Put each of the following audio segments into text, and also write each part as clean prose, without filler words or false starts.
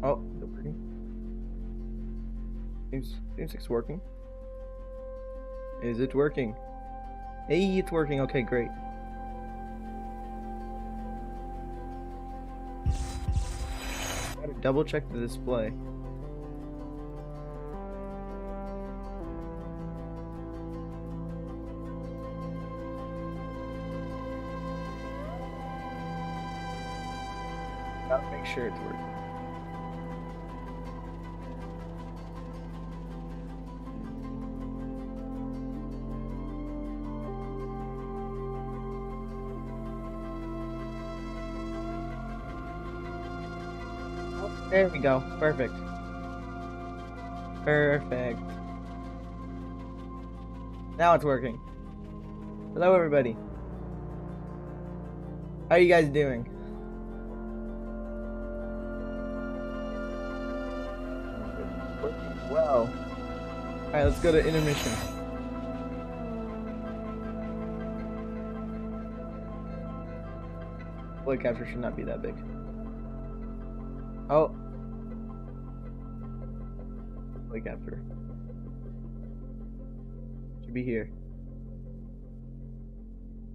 Oh, is it working? Seems like it's working. Is it working? Hey, it's working. Okay, great. Gotta double check the display. Gotta make sure it's working. There we go. Perfect. Perfect. Now it's working. Hello, everybody. How are you guys doing? Working well. Alright, let's go to intermission. Display capture should not be that big. Oh. Display capture. Should be here.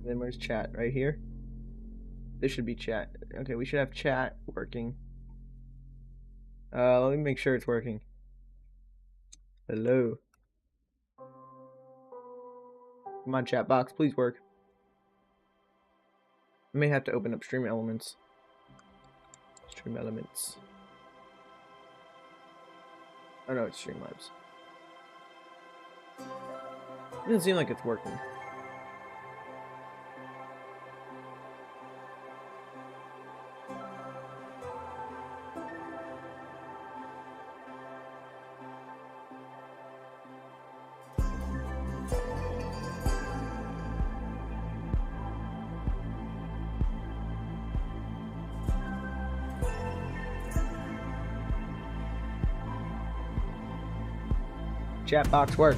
And then where's chat? Right here? This should be chat. Okay, we should have chat working. Let me make sure it's working. Hello. Come on, chat box, please work. I may have to open up Stream Elements. Stream Elements. Oh no, it's Streamlabs. It doesn't seem like it's working. Chat box work.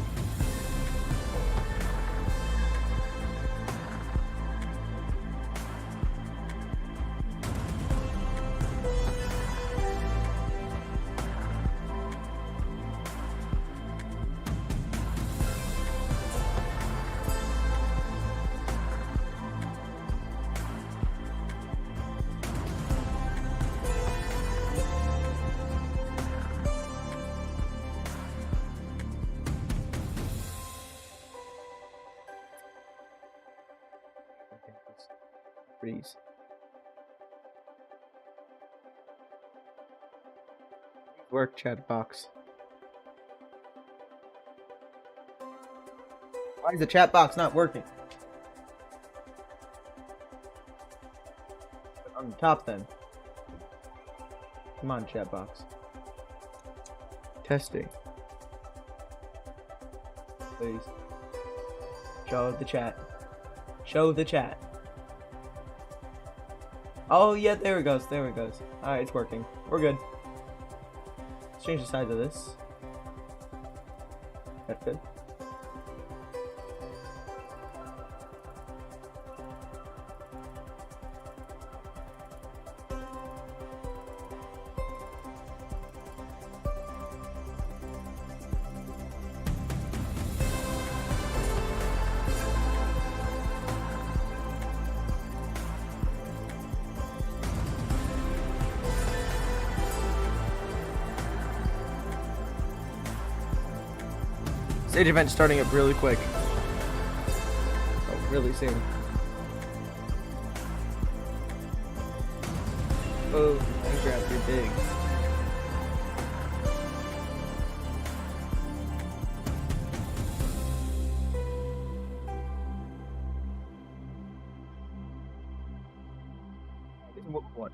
Freeze. Work, chat box. Why is the chat box not working? On the top then. Come on, chat box. Testing. Please. Show the chat. Show the chat. Oh yeah, there it goes, there it goes. Alright, it's working. We're good. Let's change the size of this. That's good. Stage event starting up really quick. Oh, really soon. Oh, Minecraft, you're big. This is what we want.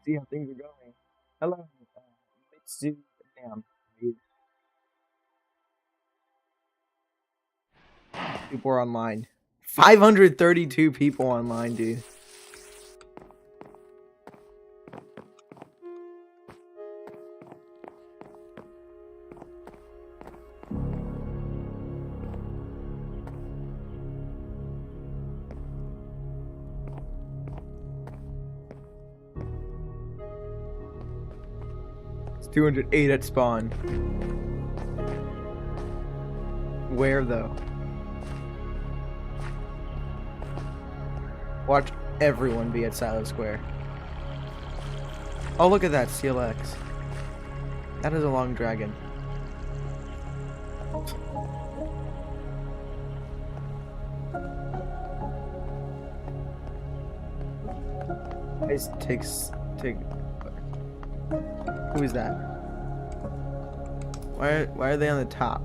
See how things are going. Hello, Mitsu. Damn. People are online. 532 people online, dude. 208 at spawn. Where though? Watch everyone be at Silo Square. Oh, look at that CLX. That is a long dragon. Guys, take. Who is that? Why are they on the top?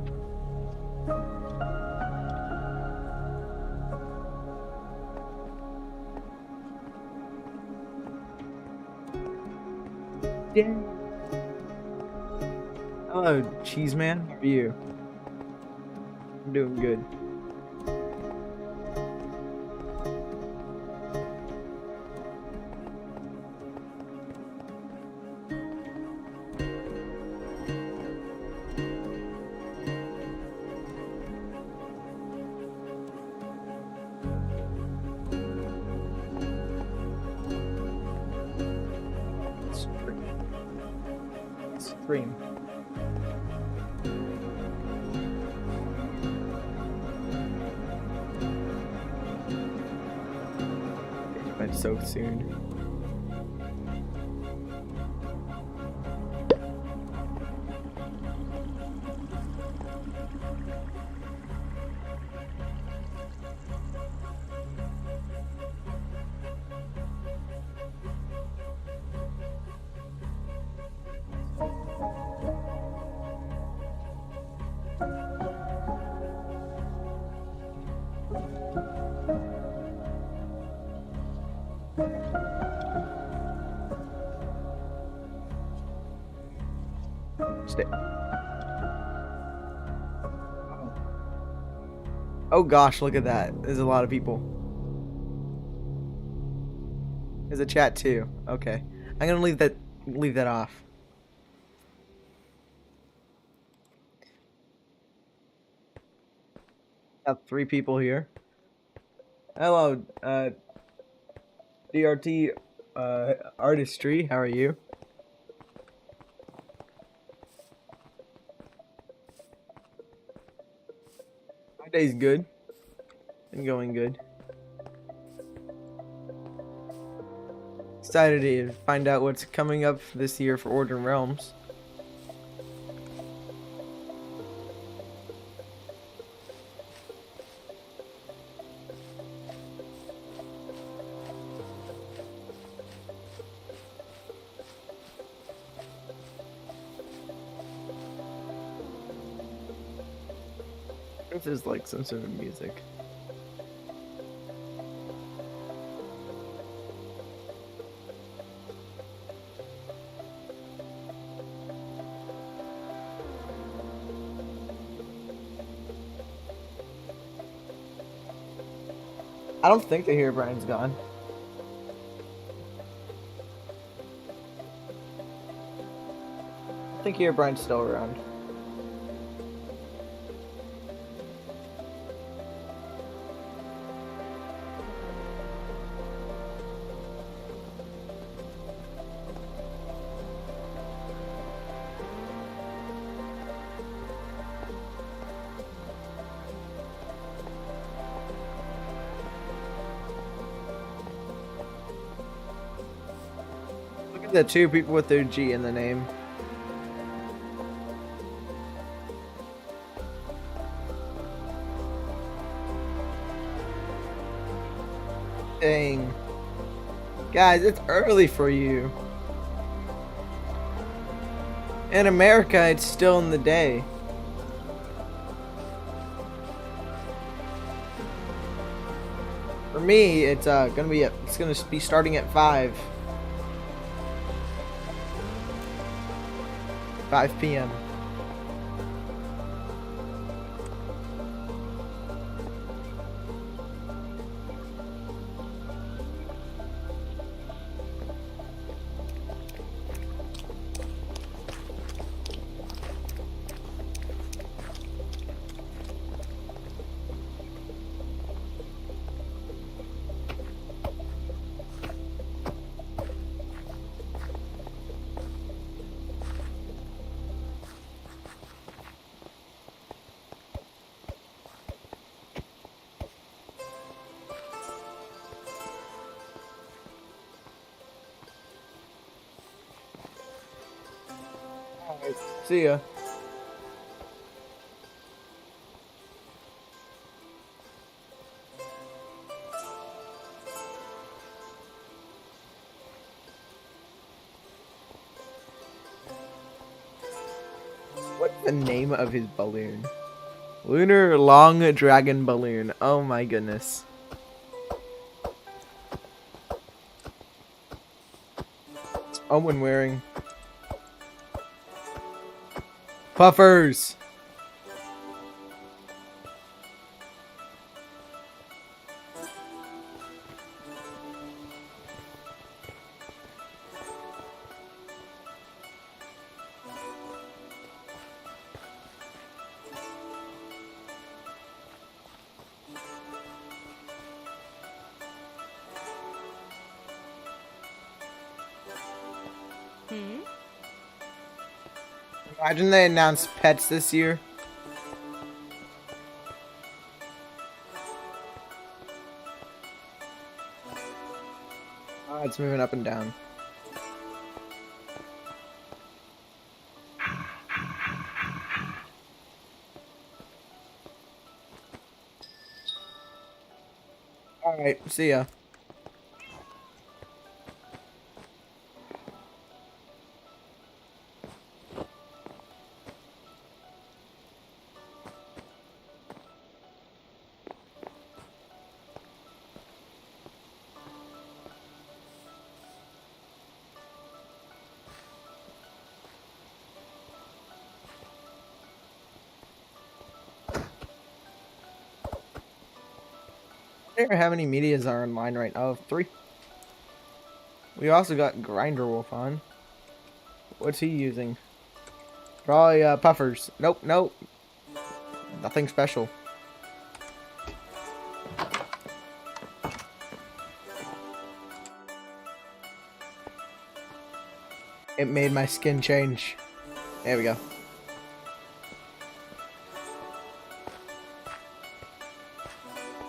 Yeah. Hello, Cheese Man. How are you? I'm doing good. Stream. But so soon. Stay. Oh gosh, look at that. There's a lot of people. There's a chat too. Okay. I'm gonna leave that off. Got 3 people here. Hello, DRT Artistry, how are you? My day's good. Been going good. Excited to find out what's coming up this year for Order Realms. If there's like some sort of music. I don't think the Herobrine's gone. I think Herobrine's still around. The 2 people with their G in the name. Dang. Guys, it's early for you. In America, it's still in the day. For me, it's gonna be starting at 5 p.m. See ya. What's the name of his balloon? Lunar Long Dragon Balloon. Oh my goodness. What's Owen wearing? Puffers! Imagine they announced pets this year. Oh, it's moving up and down. Alright, see ya. I wonder how many medias are online right now. 3. We also got Grinder Wolf on. What's he using? Probably puffers. Nope, nope. Nothing special. It made my skin change. There we go.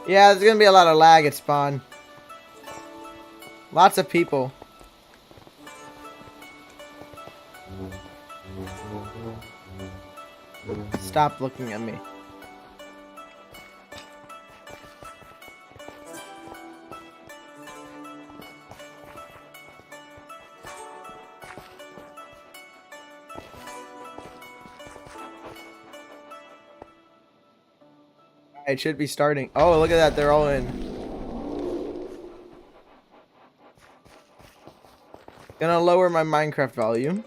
Yeah, there's gonna be a lot of lag at spawn. Lots of people. Stop looking at me. It should be starting. Oh, look at that. They're all in. Gonna lower my Minecraft volume.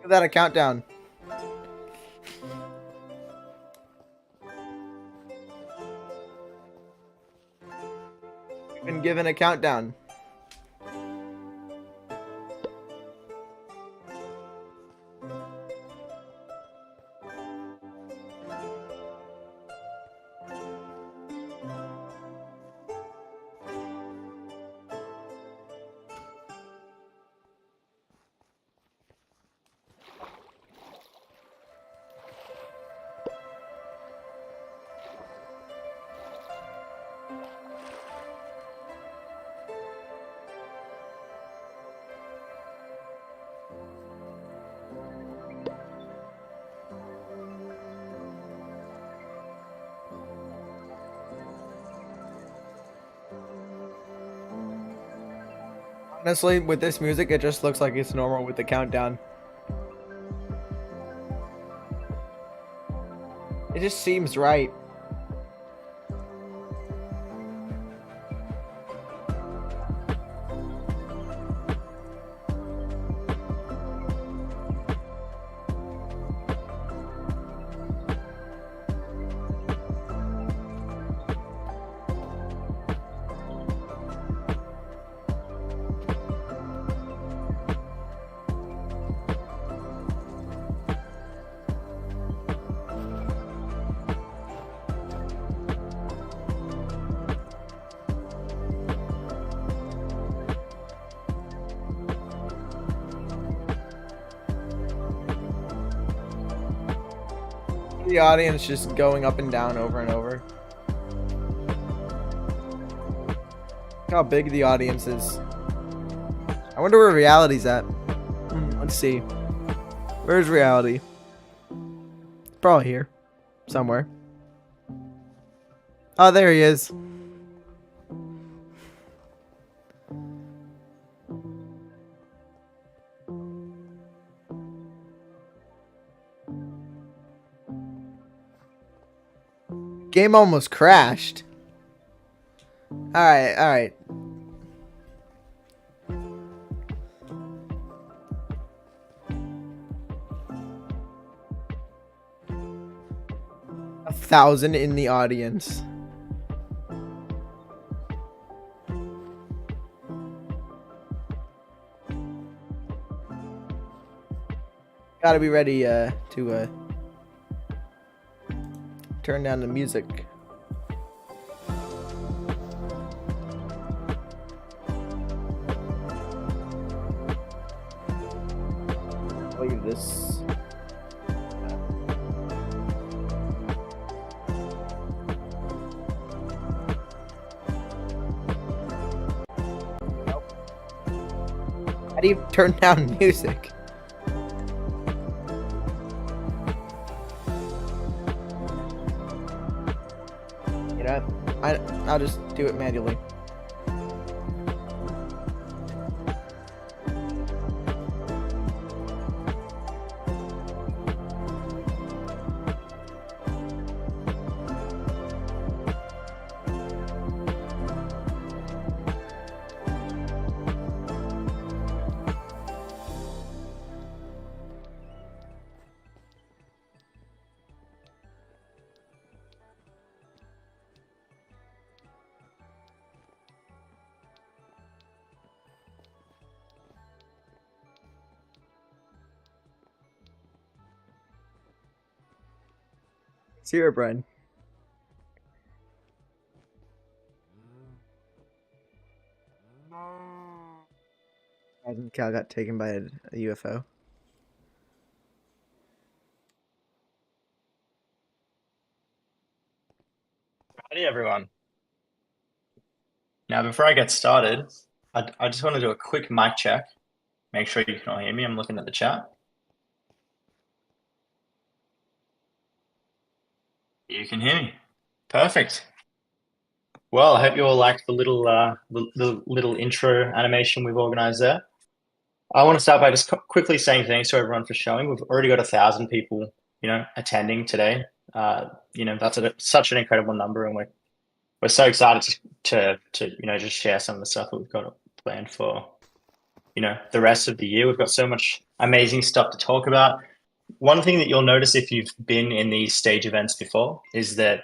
Give that a countdown. We've been given a countdown. Honestly, with this music, it just looks like it's normal with the countdown. It just seems right. The audience just going up and down over and over. Look how big the audience is. I wonder where reality's at. Let's see. Where's reality? Probably here. Somewhere. Oh, there he is. Game almost crashed. Alright, alright. A 1,000 in the audience. Gotta be ready to turn down the music. Leave this. Nope. How do you turn down music? You know, I'll just do it manually. Zero Brian. Cal got taken by a UFO. Howdy, everyone. Now, before I get started, I just want to do a quick mic check. Make sure you can all hear me. I'm looking at the chat. You can hear me. Perfect. Well, I hope you all liked the little intro animation we've organized there. I want to start by just quickly saying thanks to everyone for showing. We've already got 1,000 people, attending today. That's such an incredible number, and we're so excited to just share some of the stuff that we've got planned for the rest of the year. We've got so much amazing stuff to talk about. One thing that you'll notice if you've been in these stage events before is that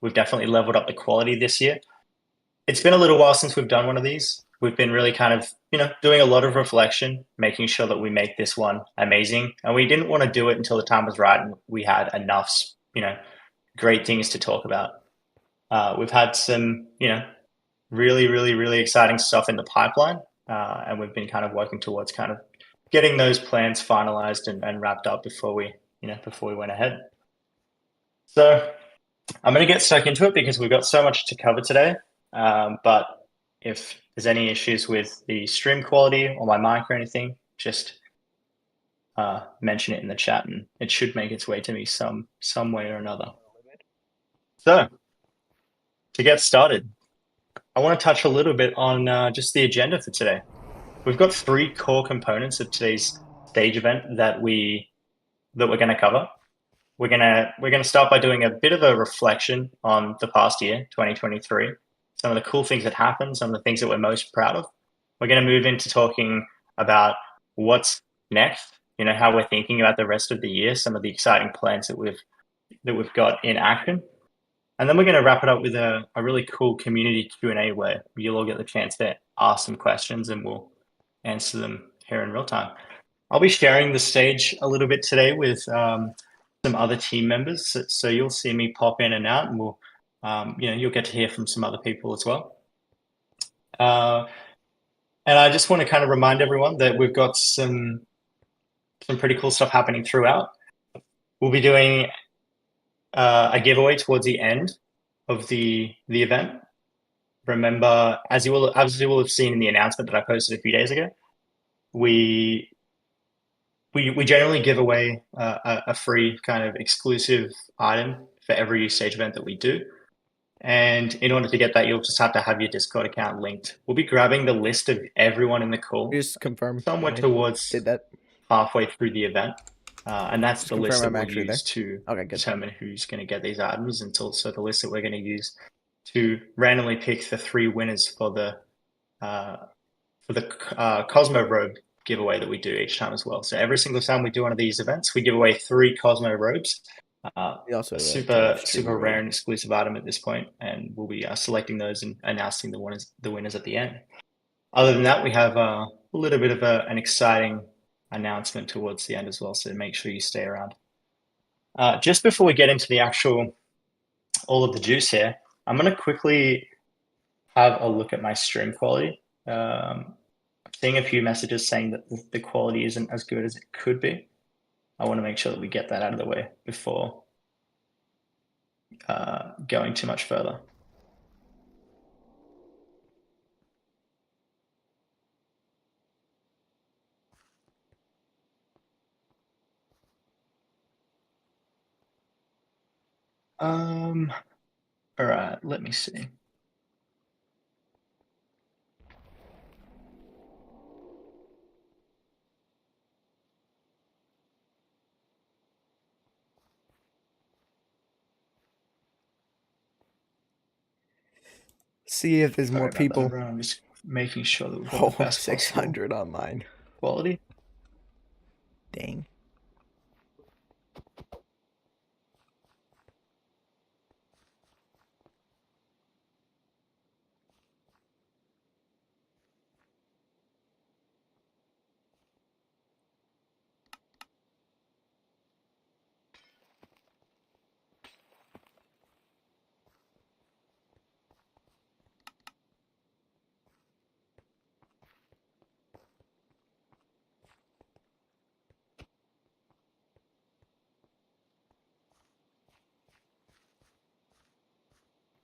we've definitely leveled up the quality this year. It's been a little while since we've done one of these. We've been really kind of, doing a lot of reflection, making sure that we make this one amazing. And we didn't want to do it until the time was right and we had enough, great things to talk about. We've had some, really, really, really exciting stuff in the pipeline. And we've been kind of working towards kind of getting those plans finalized and wrapped up before we went ahead. So I'm going to get stuck into it because we've got so much to cover today. But if there's any issues with the stream quality or my mic or anything, just mention it in the chat and it should make its way to me some way or another. So to get started, I want to touch a little bit on just the agenda for today. We've got 3 core components of today's stage event that we're going to cover. We're going to start by doing a bit of a reflection on the past year, 2023, some of the cool things that happened, some of the things that we're most proud of. We're going to move into talking about what's next, how we're thinking about the rest of the year, some of the exciting plans that we've got in action. And then we're going to wrap it up with a really cool community Q&A where you'll all get the chance to ask some questions and we'll answer them here in real time. I'll be sharing the stage a little bit today with some other team members. So you'll see me pop in and out and we'll, you'll get to hear from some other people as well. And I just want to kind of remind everyone that we've got some pretty cool stuff happening throughout. We'll be doing a giveaway towards the end of the event. Remember, as you will have seen in the announcement that I posted a few days ago, we generally give away a free kind of exclusive item for every stage event that we do. And in order to get that, you'll just have to have your Discord account linked. We'll be grabbing the list of everyone in the call Just confirm. somewhere I towards did that. halfway through the event. And that's Just the list confirm that I'm we'll actually use there. to Okay, good. determine who's going to get these items. Until so the list that we're going to use to randomly pick the 3 winners for the Cosmo robe giveaway that we do each time as well. So every single time we do one of these events, we give away 3 Cosmo robes. We also A have a top super streamer rare robe. and exclusive item at this point, and we'll be selecting those and announcing the winners at the end. Other than that, we have a little bit of an exciting announcement towards the end as well, so make sure you stay around. Just before we get into the actual all of the juice here, I'm going to quickly have a look at my stream quality. I'm seeing a few messages saying that the quality isn't as good as it could be. I want to make sure that we get that out of the way before going too much further. All right, let me see. See if there's Sorry more about that, people. everyone. I'm just making sure that we've got the Oh, best possible 600 online. quality. Dang.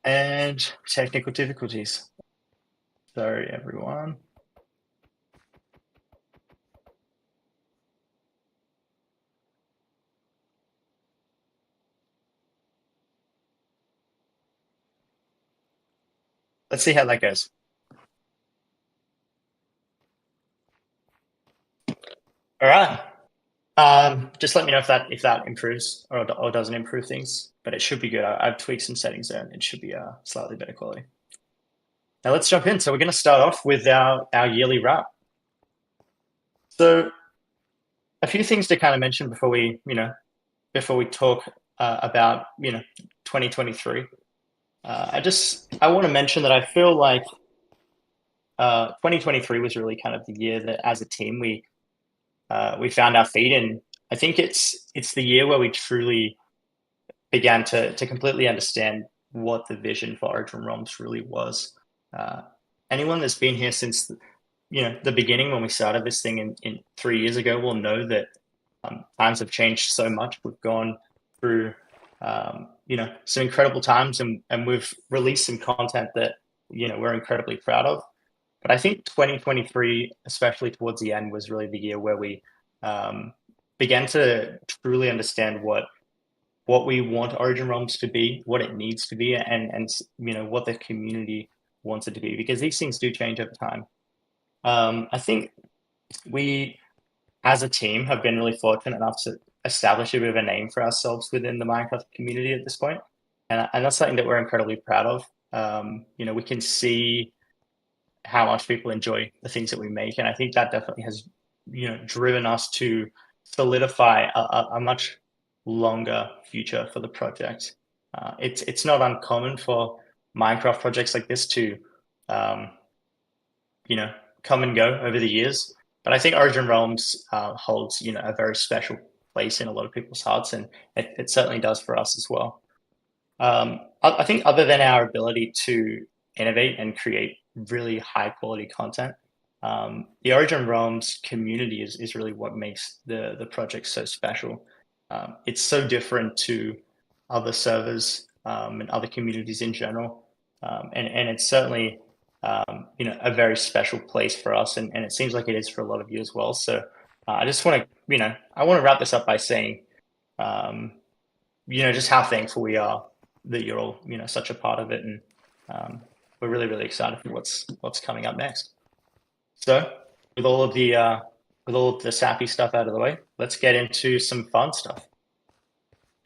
And technical difficulties. Sorry, everyone. Let's see how that goes. All right. Just let me know if that improves or doesn't improve things, but it should be good. I've tweaked some settings there, and it should be slightly better quality. Now let's jump in. So we're going to start off with our yearly wrap. So a few things to kind of mention before we talk about 2023. I want to mention that I feel like 2023 was really kind of the year that as a team we found our feet, and I think it's the year where we truly began to completely understand what the vision for Origin Realms really was. Anyone that's been here since the beginning when we started this thing in 3 years ago will know that times have changed so much. We've gone through some incredible times, and we've released some content that we're incredibly proud of. But I think 2023, especially towards the end, was really the year where we began to truly understand what we want Origin Realms to be, what it needs to be, and what the community wants it to be, because these things do change over time. I think we, as a team, have been really fortunate enough to establish a bit of a name for ourselves within the Minecraft community at this point, and that's something that we're incredibly proud of. We can see how much people enjoy the things that we make, and I think that definitely has driven us to solidify a much longer future for the project. It's not uncommon for Minecraft projects like this to come and go over the years, but I think Origin Realms holds a very special place in a lot of people's hearts, and it certainly does for us as well. I think other than our ability to innovate and create really high quality content, the Origin Realms community is really what makes the project so special. It's so different to other servers and other communities in general. And it's certainly a very special place for us, and it seems like it is for a lot of you as well. So I just want to I want to wrap this up by saying um, just how thankful we are that you're all such a part of it, and we're really really excited for what's coming up next. So with all of the sappy stuff out of the way, let's get into some fun stuff.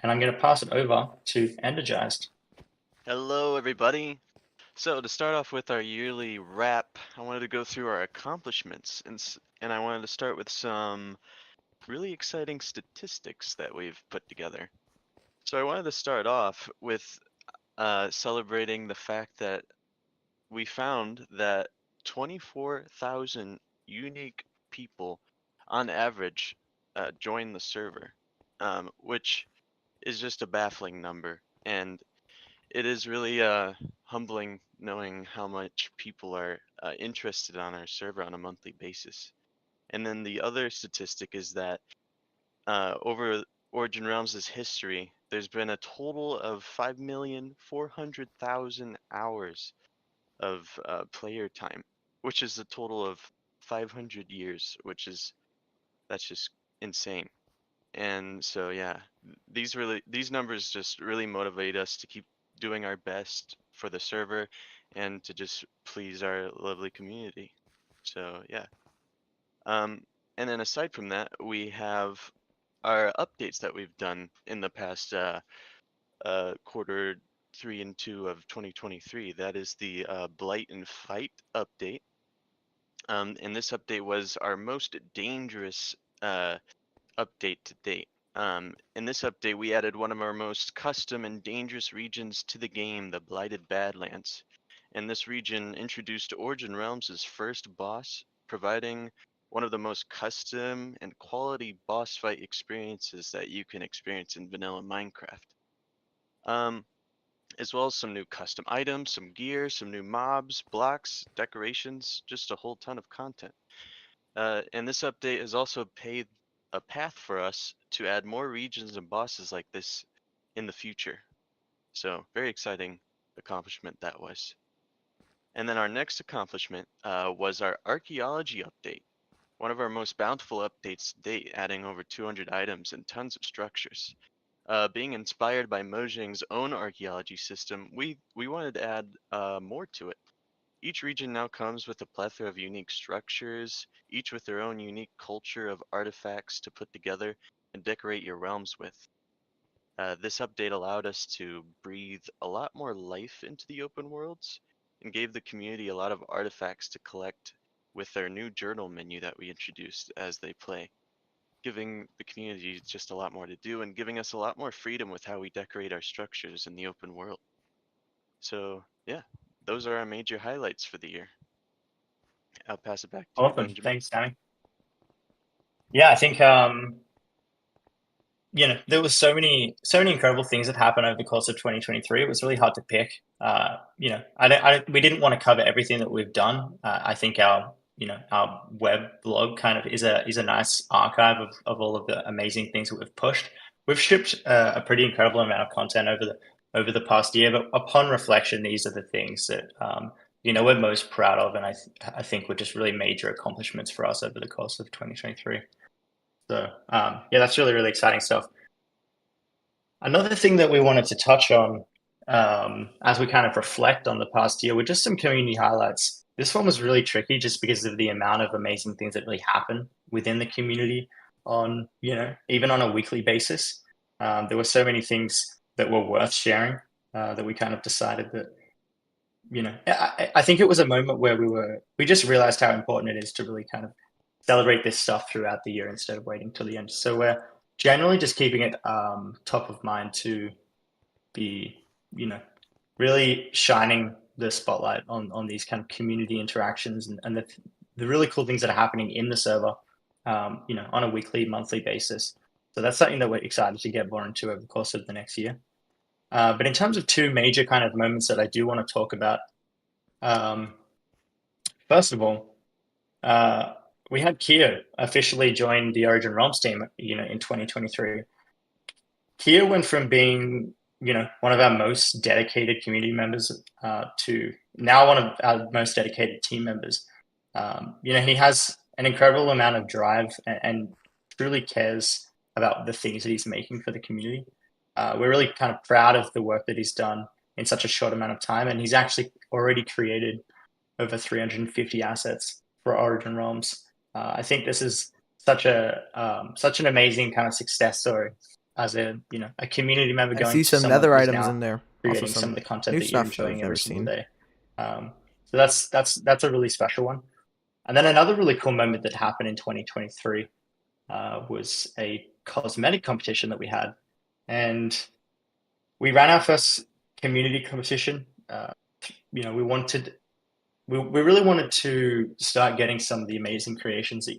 And I'm going to pass it over to Energized. Hello, everybody. So to start off with our yearly wrap, I wanted to go through our accomplishments, and I wanted to start with some really exciting statistics that we've put together. So I wanted to start off with celebrating the fact that we found that 24,000 unique people on average join the server, which is just a baffling number. And it is really humbling knowing how much people are interested on our server on a monthly basis. And then the other statistic is that over Origin Realms' history, there's been a total of 5,400,000 hours of player time, which is a total of 500 years, that's just insane. And so yeah, these numbers just really motivate us to keep doing our best for the server and to just please our lovely community. So yeah. And then aside from that, we have our updates that we've done in the past quarter 3 and 2 of 2023. That is the Blight and Fight update. And this update was our most dangerous update to date. In this update, we added one of our most custom and dangerous regions to the game, the Blighted Badlands. And this region introduced Origin Realms' first boss, providing one of the most custom and quality boss fight experiences that you can experience in vanilla Minecraft. As well as some new custom items, some gear, some new mobs, blocks, decorations, just a whole ton of content. And this update has also paved a path for us to add more regions and bosses like this in the future. So very exciting accomplishment that was. And then our next accomplishment was our archaeology update. One of our most bountiful updates to date, adding over 200 items and tons of structures. Being inspired by Mojang's own archaeology system, we wanted to add more to it. Each region now comes with a plethora of unique structures, each with their own unique culture of artifacts to put together and decorate your realms with. This update allowed us to breathe a lot more life into the open worlds and gave the community a lot of artifacts to collect with their new journal menu that we introduced as they play, giving the community just a lot more to do and giving us a lot more freedom with how we decorate our structures in the open world. So yeah, those are our major highlights for the year. I'll pass it back to you, Awesome. Benjamin. Thanks, Sammy. Yeah, I think there was so many incredible things that happened over the course of 2023. It was really hard to pick. We didn't want to cover everything that we've done. I think our web blog kind of is a nice archive of all of the amazing things that we've pushed. We've shipped a pretty incredible amount of content over the past year, but upon reflection, these are the things that we're most proud of, and I think were just really major accomplishments for us over the course of 2023. So yeah, that's really, really exciting stuff. Another thing that we wanted to touch on as we kind of reflect on the past year were just some community highlights. This one was really tricky just because of the amount of amazing things that really happen within the community on, even on a weekly basis. There were so many things that were worth sharing that we kind of decided that, I think it was a moment where we just realized how important it is to really kind of celebrate this stuff throughout the year instead of waiting till the end. So we're generally just keeping it top of mind to be, really shining the spotlight on these kind of community interactions and the really cool things that are happening in the server, on a weekly, monthly basis. So that's something that we're excited to get more into over the course of the next year. But in terms of two major kind of moments that I do want to talk about, first of all, we had Kia officially join the Origin Realms team, in 2023. Kia went from being one of our most dedicated community members to now one of our most dedicated team members. He has an incredible amount of drive and truly cares about the things that he's making for the community. We're really kind of proud of the work that he's done in such a short amount of time, and he's actually already created over 350 assets for Origin Realms. I think this is such an amazing kind of success story as a community member I going see to some someone nether who's items now in there. Also creating some some of the content new that you're stuff that I've enjoying never every single seen. day. So that's a really special one. And then another really cool moment that happened in 2023 was a cosmetic competition that we had, and we ran our first community competition. We really wanted to start getting some of the amazing creations that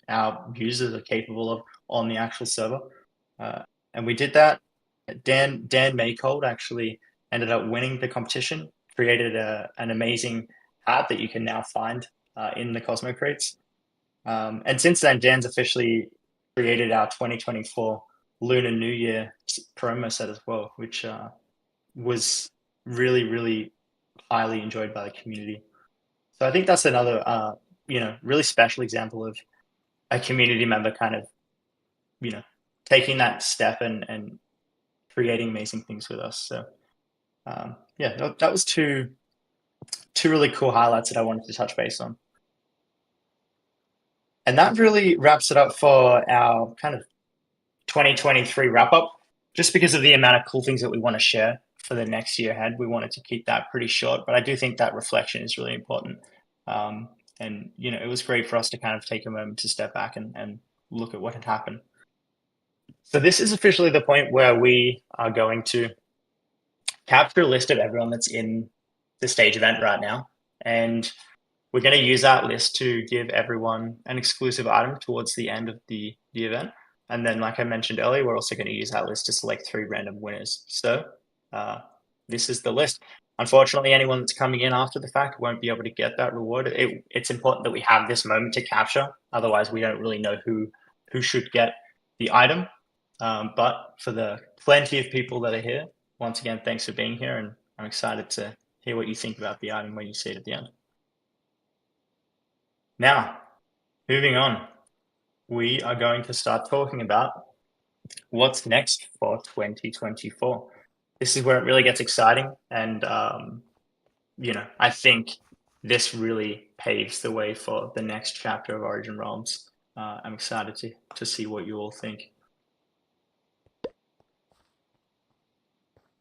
our users are capable of on the actual server, and we did that. Dan Maycold actually ended up winning the competition, created an amazing hat that you can now find in the Cosmo crates. And since then, Dan's officially created our 2024 Lunar New Year promo set as well, which was really, really highly enjoyed by the community. So I think that's another, really special example of a community member kind of, taking that step and creating amazing things with us. So that was two really cool highlights that I wanted to touch base on. And that really wraps it up for our kind of 2023 wrap up. Just because of the amount of cool things that we want to share for the next year ahead, we wanted to keep that pretty short. But I do think that reflection is really important. And it was great for us to kind of take a moment to step back and look at what had happened. So this is officially the point where we are going to capture a list of everyone that's in the stage event right now. And we're going to use that list to give everyone an exclusive item towards the end of the event. And then, like I mentioned earlier, we're also going to use that list to select 3 random winners. So this is the list. Unfortunately, anyone that's coming in after the fact won't be able to get that reward. It's important that we have this moment to capture. Otherwise, we don't really know who should get the item. But for the plenty of people that are here, once again, thanks for being here. And I'm excited to hear what you think about the item when you see it at the end. Now, moving on, we are going to start talking about what's next for 2024. This is where it really gets exciting. And, I think this really paves the way for the next chapter of Origin Realms. I'm excited to see what you all think.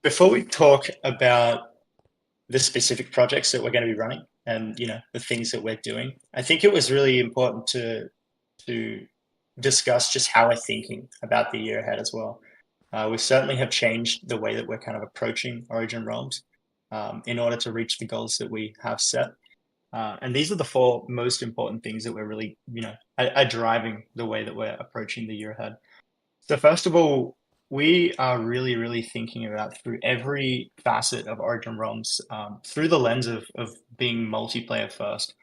Before we talk about the specific projects that we're going to be running and, the things that we're doing, I think it was really important to discuss just how we're thinking about the year ahead as well. We certainly have changed the way that we're kind of approaching Origin Realms in order to reach the goals that we have set. And these are the 4 most important things that we're really, are driving the way that we're approaching the year ahead. So first of all, we are really, really thinking about through every facet of Origin Realms, through the lens of being multiplayer first.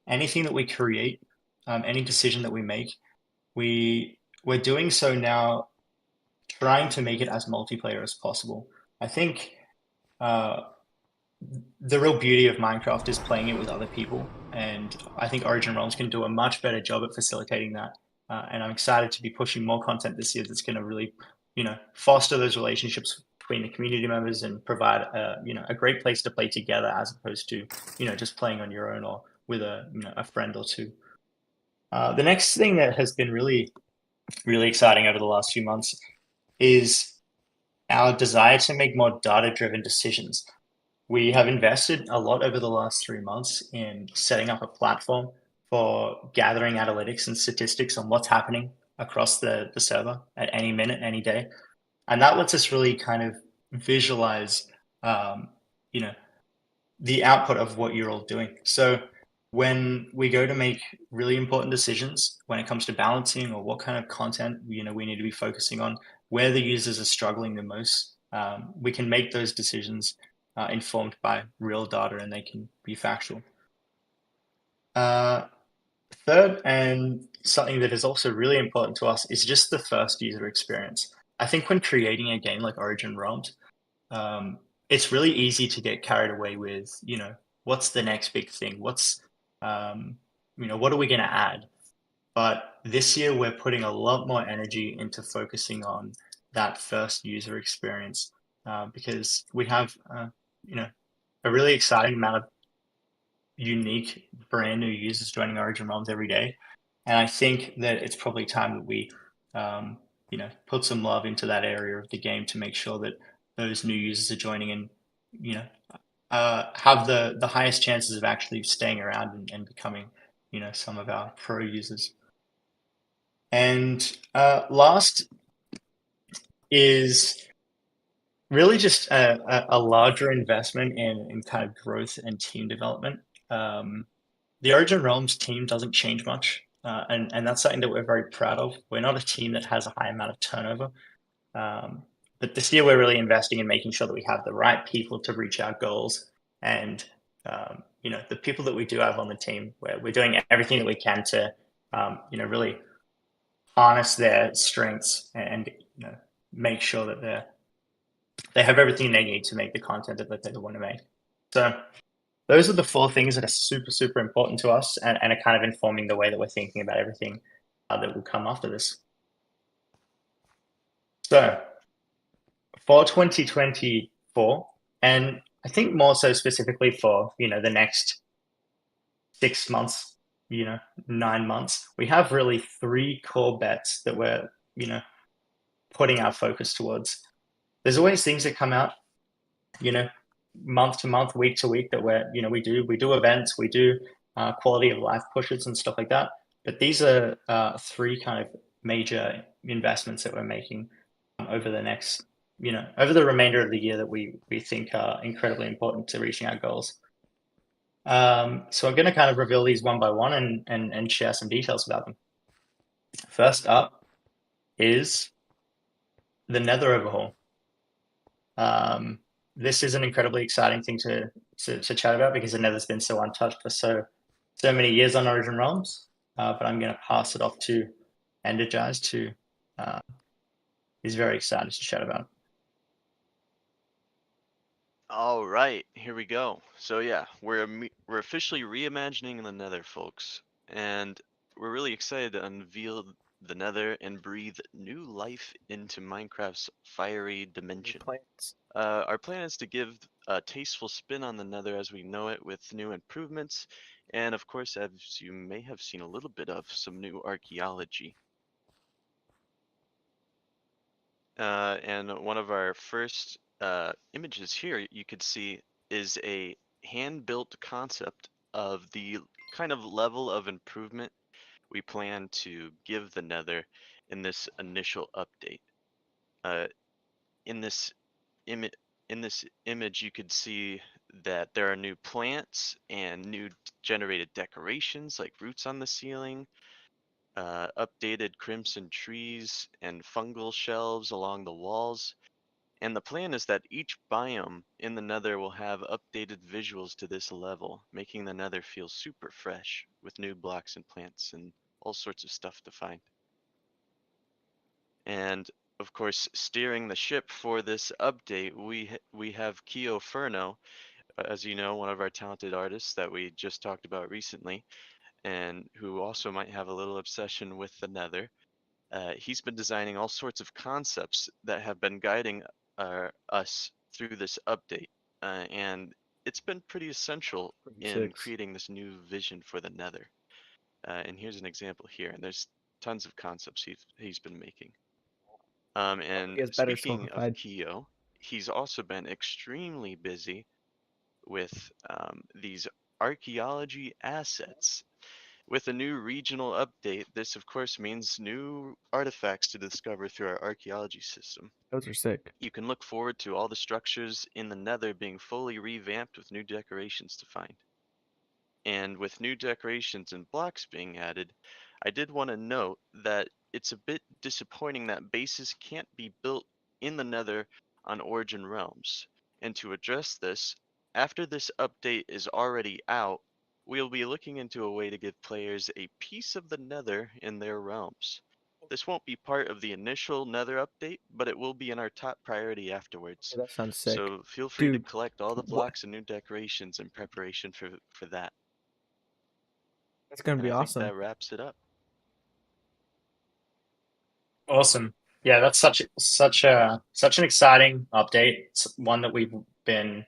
Anything that we create, any decision that we make, we're doing so now trying to make it as multiplayer as possible. I think the real beauty of Minecraft is playing it with other people, and I think Origin Realms can do a much better job at facilitating that. And I'm excited to be pushing more content this year that's going to really, foster those relationships between the community members and provide a great place to play together as opposed to just playing on your own or with a friend or two. The next thing that has been really, really exciting over the last few months is our desire to make more data-driven decisions. We have invested a lot over the last 3 months in setting up a platform for gathering analytics and statistics on what's happening across the server at any minute, any day. And that lets us really kind of visualize, the output of what you're all doing. So when we go to make really important decisions when it comes to balancing or what kind of content we need to be focusing on, where the users are struggling the most, we can make those decisions informed by real data, and they can be factual. Third, and something that is also really important to us, is just the first user experience. I think when creating a game like Origin Realms, it's really easy to get carried away with, what's the next big thing? What are we going to add? But this year, we're putting a lot more energy into focusing on that first user experience because we have, a really exciting amount of unique, brand new users joining Origin Realms every day. And I think that it's probably time that we, put some love into that area of the game to make sure that those new users are joining and, have the highest chances of actually staying around and becoming, some of our pro users. And last is really just a larger investment in kind of growth and team development. The Origin Realms team doesn't change much, and that's something that we're very proud of. We're not a team that has a high amount of turnover, but this year we're really investing in making sure that we have the right people to reach our goals, and the people that we do have on the team, we're doing everything that we can to really harness their strengths and make sure that they have everything they need to make the content that they want to make. So those are the 4 things that are super, super important to us and are kind of informing the way that we're thinking about everything that will come after this. So for 2024, and I think more so specifically for, the next 6 months, 9 months, we have really 3 core bets that we're, putting our focus towards. There's always things that come out, month to month, week to week that we do events, we do quality of life pushes and stuff like that. But these are 3 kind of major investments that we're making over the next, over the remainder of the year that we think are incredibly important to reaching our goals. So I'm going to kind of reveal these one by one and share some details about them. First up is the Nether overhaul. This is an incredibly exciting thing to chat about because the Nether's been so untouched for so many years on Origin Realms. But I'm going to pass it off to Energize to he's very excited to chat about. All right, here we go. So yeah, we're officially reimagining the Nether, folks, and we're really excited to unveil the Nether and breathe new life into Minecraft's fiery dimension. Plants. Our plan is to give a tasteful spin on the Nether as we know it with new improvements, and of course, as you may have seen a little bit of, some new archaeology. And one of our first images here you could see is a hand-built concept of the kind of level of improvement we plan to give the Nether in this initial update. Uh, in this image, you could see that there are new plants and new generated decorations like roots on the ceiling, updated crimson trees and fungal shelves along the walls. And the plan is that each biome in the Nether will have updated visuals to this level, making the Nether feel super fresh with new blocks and plants and all sorts of stuff to find. And of course, steering the ship for this update, we have Keo Furno, as you know, one of our talented artists that we just talked about recently, and who also might have a little obsession with the Nether. He's been designing all sorts of concepts that have been guiding us through this update, and it's been pretty essential in 6. creating this new vision for the Nether. And here's an example here, and there's tons of concepts he's been making. And He has better speaking of simplified. Keo, he's also been extremely busy with these archaeology assets. With a new regional update, this of course means new artifacts to discover through our archaeology system. Those are sick. You can look forward to all the structures in the Nether being fully revamped with new decorations to find. And with new decorations and blocks being added, I did want to note that it's a bit disappointing that bases can't be built in the Nether on Origin Realms. And to address this, after this update is already out, we'll be looking into a way to give players a piece of the Nether in their realms. This won't be part of the initial Nether update, but it will be in our top priority afterwards. That sounds sick. So feel free Dude, to collect all the what? blocks and new decorations in preparation for that. That's gonna And be I think awesome. that wraps it up. Awesome. Yeah, that's such an exciting update. It's one that we've been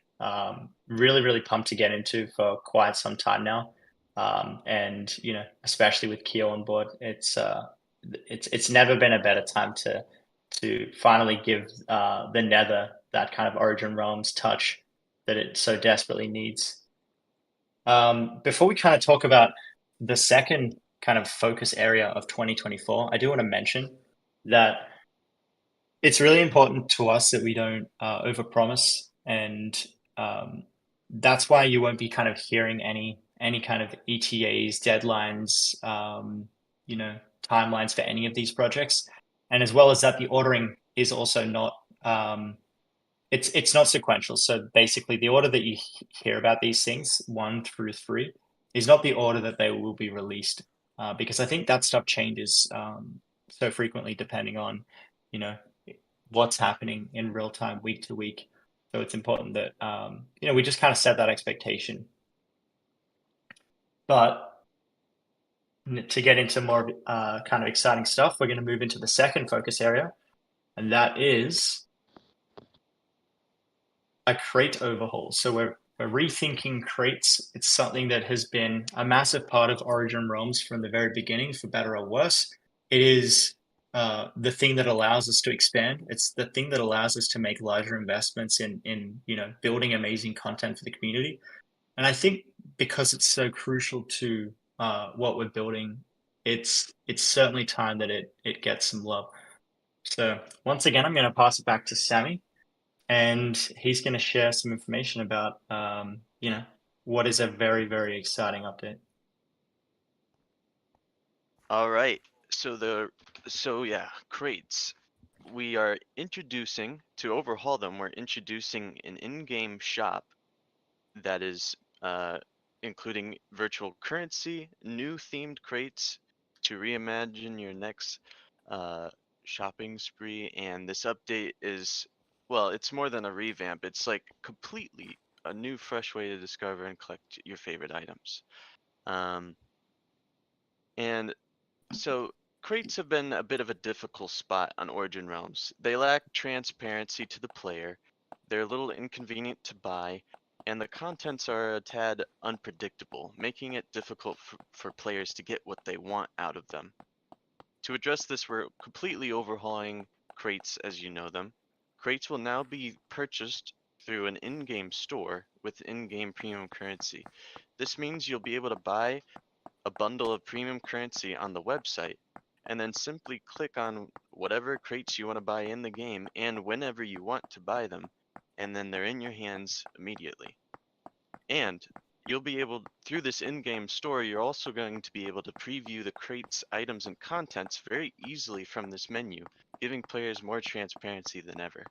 really pumped to get into for quite some time now. And you know, especially with Keo on board, it's never been a better time to finally give the Nether that kind of Origin Realms touch that it so desperately needs. Before we kind of talk about the second kind of focus area of 2024, I do want to mention that it's really important to us that we don't overpromise, and that's why you won't be kind of hearing any kind of ETAs, deadlines, you know, timelines for any of these projects, and as well as that, the ordering is also not it's not sequential. So basically, the order that you hear about these things, 1 through 3, is not the order that they will be released, because I think that stuff changes so frequently depending on, you know, what's happening in real time, week to week. So it's important that you know, we just kind of set that expectation. But to get into more kind of exciting stuff, we're going to move into the second focus area, and that is a crate overhaul. So we're rethinking crates. It's something that has been a massive part of Origin Realms from the very beginning, for better or worse. It is the thing that allows us to expand. It's the thing that allows us to make larger investments in you know, building amazing content for the community. And I think because it's so crucial to what we're building, it's certainly time that it gets some love. So once again, I'm going to pass it back to Sammy, and he's going to share some information about you know, what is a very exciting update. All right. So yeah, crates. We are introducing, to overhaul them, we're introducing an in-game shop that is including virtual currency, new themed crates to reimagine your next shopping spree. And this update is, well, it's more than a revamp. It's like completely a new, fresh way to discover and collect your favorite items. And so crates have been a bit of a difficult spot on Origin Realms. They lack transparency to the player, they're a little inconvenient to buy, and the contents are a tad unpredictable, making it difficult for players to get what they want out of them. To address this, we're completely overhauling crates as you know them. Crates will now be purchased through an in-game store with in-game premium currency. This means you'll be able to buy a bundle of premium currency on the website, and then simply click on whatever crates you want to buy in the game and whenever you want to buy them, and then they're in your hands immediately. And you'll be able, through this in-game store, you're also going to be able to preview the crates, items, and contents very easily from this menu, giving players more transparency than ever.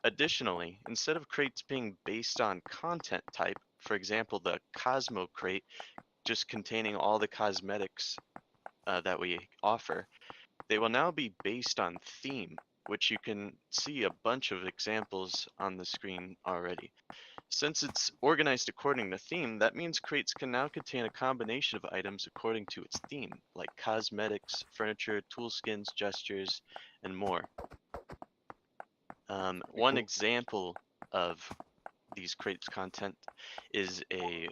Additionally, instead of crates being based on content type, for example, the Cosmo crate just containing all the cosmetics that we offer, they will now be based on theme, which you can see a bunch of examples on the screen already. Since it's organized according to theme, that means crates can now contain a combination of items according to its theme, like cosmetics, furniture, tool skins, gestures, and more. One example of these crates content is a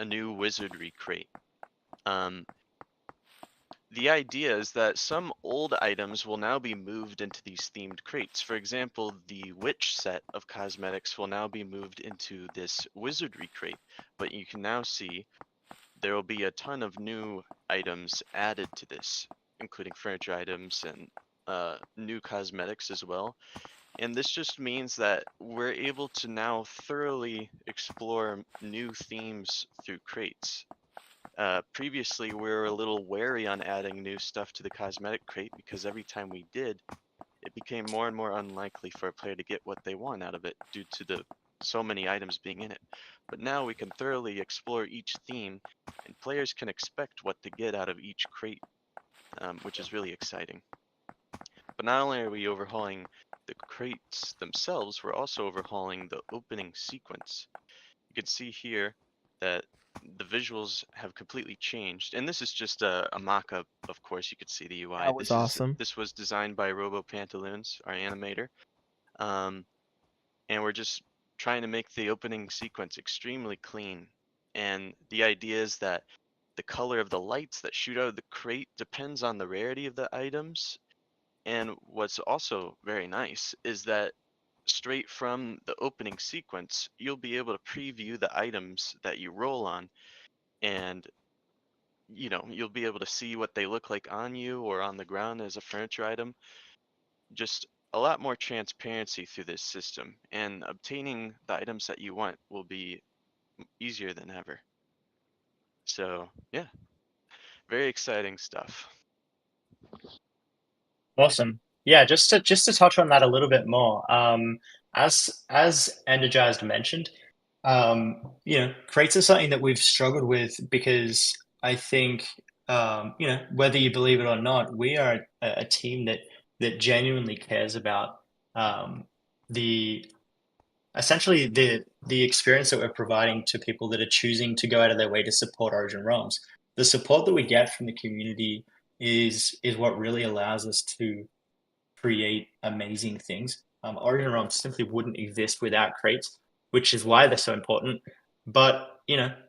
new wizardry crate. The idea is that some old items will now be moved into these themed crates. For example, the witch set of cosmetics will now be moved into this wizardry crate. But you can now see there will be a ton of new items added to this, including furniture items and new cosmetics as well. And this just means that we're able to now thoroughly explore new themes through crates. Previously, we were a little wary on adding new stuff to the cosmetic crate because every time we did, it became more and more unlikely for a player to get what they want out of it due to the so many items being in it. But now we can thoroughly explore each theme, and players can expect what to get out of each crate. which is really exciting. But not only are we overhauling the crates themselves, we're also overhauling the opening sequence. You can see here that the visuals have completely changed, and this is just a mock-up. Of course, you could see the UI. That was awesome. This was designed by Robo Pantaloons, our animator, and we're just trying to make the opening sequence extremely clean. And the idea is that the color of the lights that shoot out of the crate depends on the rarity of the items. And what's also very nice is that straight from the opening sequence, you'll be able to preview the items that you roll on, and you'll be able to see what they look like on you or on the ground as a furniture item. Just a lot more transparency through this system, and obtaining the items that you want will be easier than ever. So yeah, very exciting stuff. Awesome. Yeah, just to touch on that a little bit more. As Energized mentioned, crates are something that we've struggled with because I think whether you believe it or not, we are a team that genuinely cares about the essentially the experience that we're providing to people that are choosing to go out of their way to support Origin Realms. The support that we get from the community is what really allows us to create amazing things. Origin Realms simply wouldn't exist without crates, which is why they're so important. But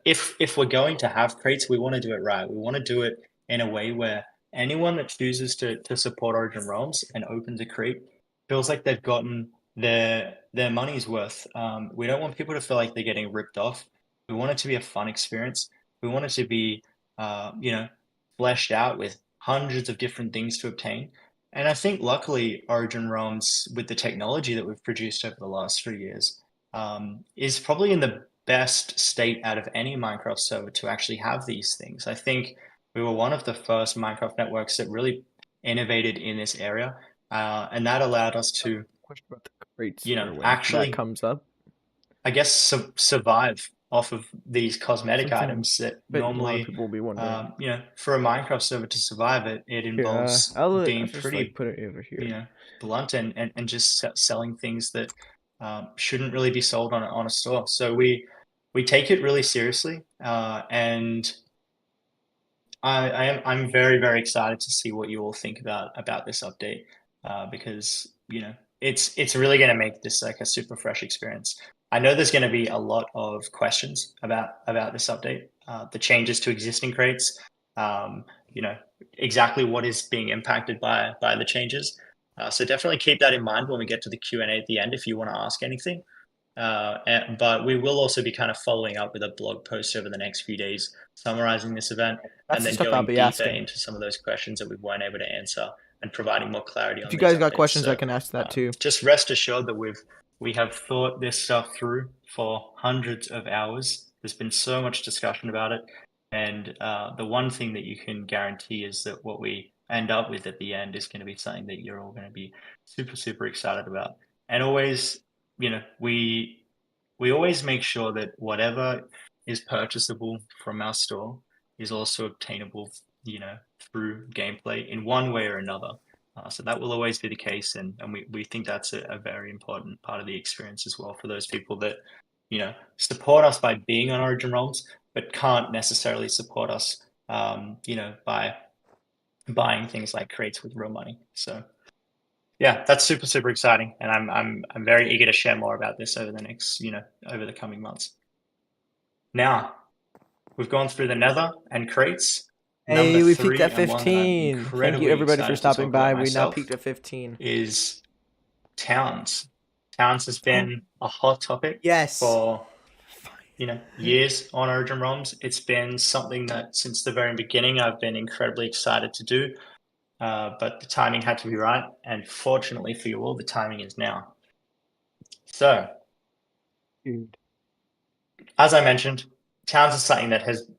if we're going to have crates, we want to do it right. We want to do it in a way where anyone that chooses to support Origin Realms and opens a crate feels like they've gotten their money's worth. We don't want people to feel like they're getting ripped off. We want it to be a fun experience. We want it to be fleshed out with hundreds of different things to obtain. And I think luckily Origin Realms, with the technology that we've produced over the last 3 years, is probably in the best state out of any Minecraft server to actually have these things. I think we were one of the first Minecraft networks that really innovated in this area, and that allowed us to Question about the crates. actually that comes up. I guess survive off of these cosmetic Something items that that a lot of normally, people will be wondering. for a Minecraft server to survive it involves I'll being just pretty, put it over here. blunt and just selling things that shouldn't really be sold on a store. So we take it really seriously, and I'm very, very excited to see what you all think about this update, because it's really going to make this like a super fresh experience. I know there's going to be a lot of questions about this update, the changes to existing crates, exactly what is being impacted by the changes. So definitely keep that in mind when we get to the Q&A at the end if you want to ask anything. But we will also be kind of following up with a blog post over the next few days, summarizing this event, That's and the then stuff I'll going be deeper asking. into some of those questions that we weren't able to answer and providing more clarity on If you these guys got updates. questions, So, I can ask that too. just rest assured that we have thought this stuff through for hundreds of hours. There's been so much discussion about it, and the one thing that you can guarantee is that what we end up with at the end is going to be something that you're all going to be super, super excited about. And always, we always make sure that whatever is purchasable from our store is also obtainable, through gameplay in one way or another. So that will always be the case, and we think that's a very important part of the experience as well for those people that, support us by being on Origin Realms, but can't necessarily support us, by buying things like crates with real money. So yeah, that's super, super exciting, and I'm very eager to share more about this over the next, over the coming months. Now, we've gone through the Nether and crates. Hey, we peaked at And one that I'm 15. Thank incredibly you everybody for excited to stopping talk about by. We now myself peaked at 15. is Towns. Towns has been a hot topic Yes. for years on Origin Realms. It's been something that since the very beginning I've been incredibly excited to do, but the timing had to be right, and fortunately for you all, the timing is now. So, Dude. as I mentioned, Towns is something that has,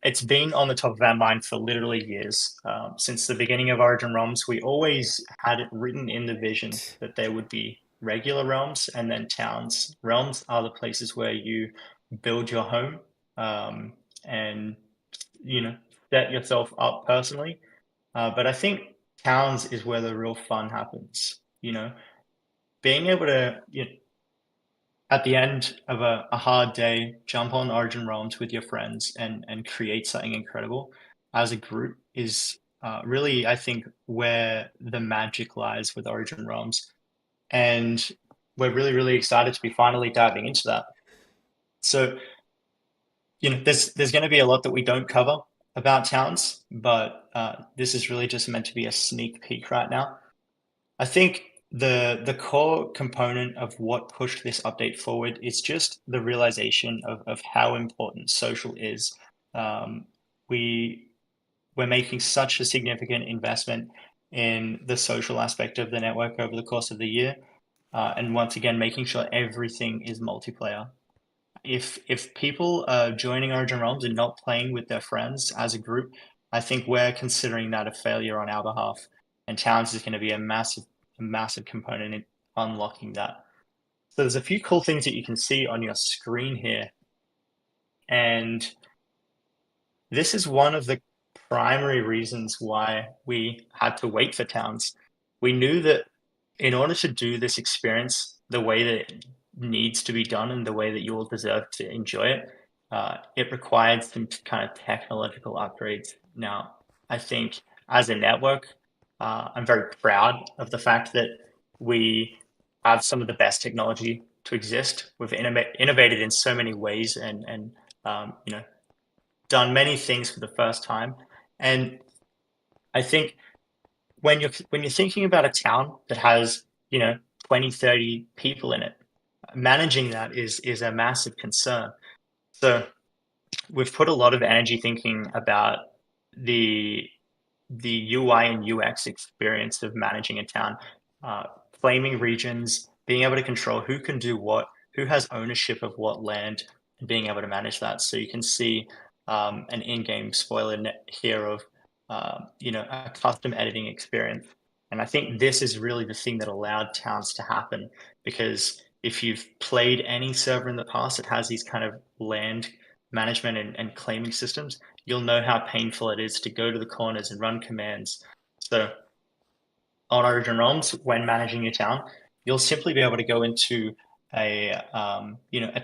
it's been on the top of our mind for literally years. Since the beginning of Origin Realms, we always had it written in the vision that there would be regular realms and then towns. Realms are the places where you build your home, and, set yourself up personally. But I think towns is where the real fun happens. Being able to, at the end of a hard day, jump on Origin Realms with your friends and create something incredible as a group is really, I think, where the magic lies with Origin Realms. And we're really, really excited to be finally diving into that. So, there's going to be a lot that we don't cover about towns, but this is really just meant to be a sneak peek right now. I think the core component of what pushed this update forward is just the realization of how important social is. Um, we we're making such a significant investment in the social aspect of the network over the course of the year, and once again making sure everything is multiplayer. If people are joining Origin Realms and not playing with their friends as a group, I think we're considering that a failure on our behalf. And Towns is going to be a massive component in unlocking that. So there's a few cool things that you can see on your screen here. And this is one of the primary reasons why we had to wait for Towns. We knew that in order to do this experience the way that it needs to be done and the way that you all deserve to enjoy it, it required some kind of technological upgrades. Now, I think as a network, I'm very proud of the fact that we have some of the best technology to exist. We've innovated in so many ways and done many things for the first time. And I think when you're thinking about a town that has 20, 30 people in it, managing that is a massive concern. So we've put a lot of energy thinking about the UI and UX experience of managing a town, claiming regions, being able to control who can do what, who has ownership of what land, and being able to manage that. So you can see an in-game spoiler here of a custom editing experience. And I think this is really the thing that allowed towns to happen, because if you've played any server in the past that has these kind of land management and claiming systems, you'll know how painful it is to go to the corners and run commands. So on Origin Realms, when managing your town, you'll simply be able to go into a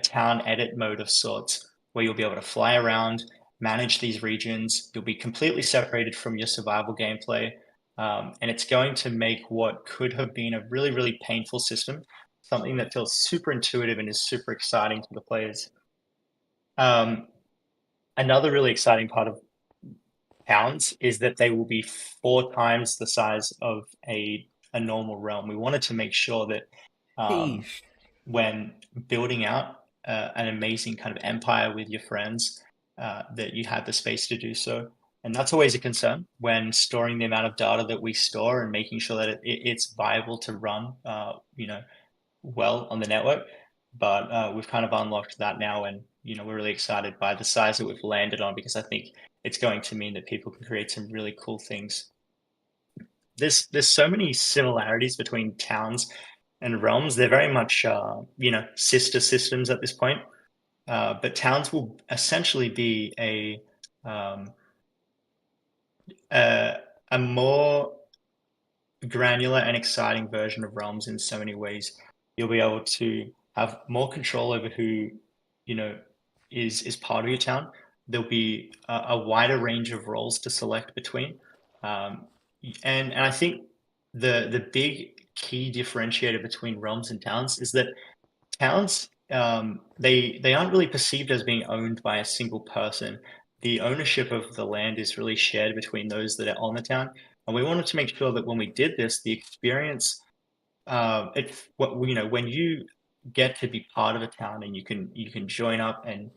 town edit mode of sorts, where you'll be able to fly around, manage these regions. You'll be completely separated from your survival gameplay, and it's going to make what could have been a really, really painful system something that feels super intuitive and is super exciting to the players. Another really exciting part of towns is that they will be 4 times the size of a normal realm. We wanted to make sure that Sheesh. when building out an amazing kind of empire with your friends, that you had the space to do so. And that's always a concern when storing the amount of data that we store and making sure that it's viable to run, well on the network. But we've kind of unlocked that now, and we're really excited by the size that we've landed on, because I think it's going to mean that people can create some really cool things. There's so many similarities between towns and realms. They're very much sister systems at this point. But towns will essentially be um, a more granular and exciting version of realms in so many ways. You'll be able to have more control over who is part of your town. There'll be a wider range of roles to select between, and I think the big key differentiator between realms and towns is that towns, they aren't really perceived as being owned by a single person. The ownership of the land is really shared between those that are on the town, and we wanted to make sure that when we did this, the experience, when you get to be part of a town and you can join up and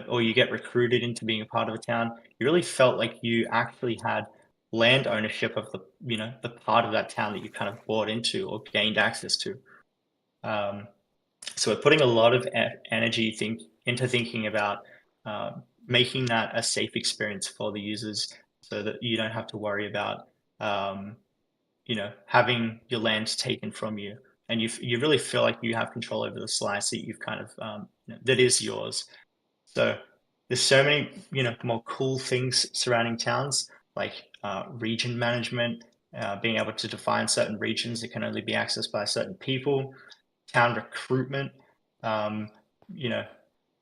or you get recruited into being a part of a town, you really felt like you actually had land ownership of the part of that town that you kind of bought into or gained access to. Um, so we're putting a lot of energy into thinking about making that a safe experience for the users, so that you don't have to worry about having your land taken from you, and you really feel like you have control over the slice that you've kind of that is yours. So there's so many more cool things surrounding towns, like region management, being able to define certain regions that can only be accessed by certain people, town recruitment,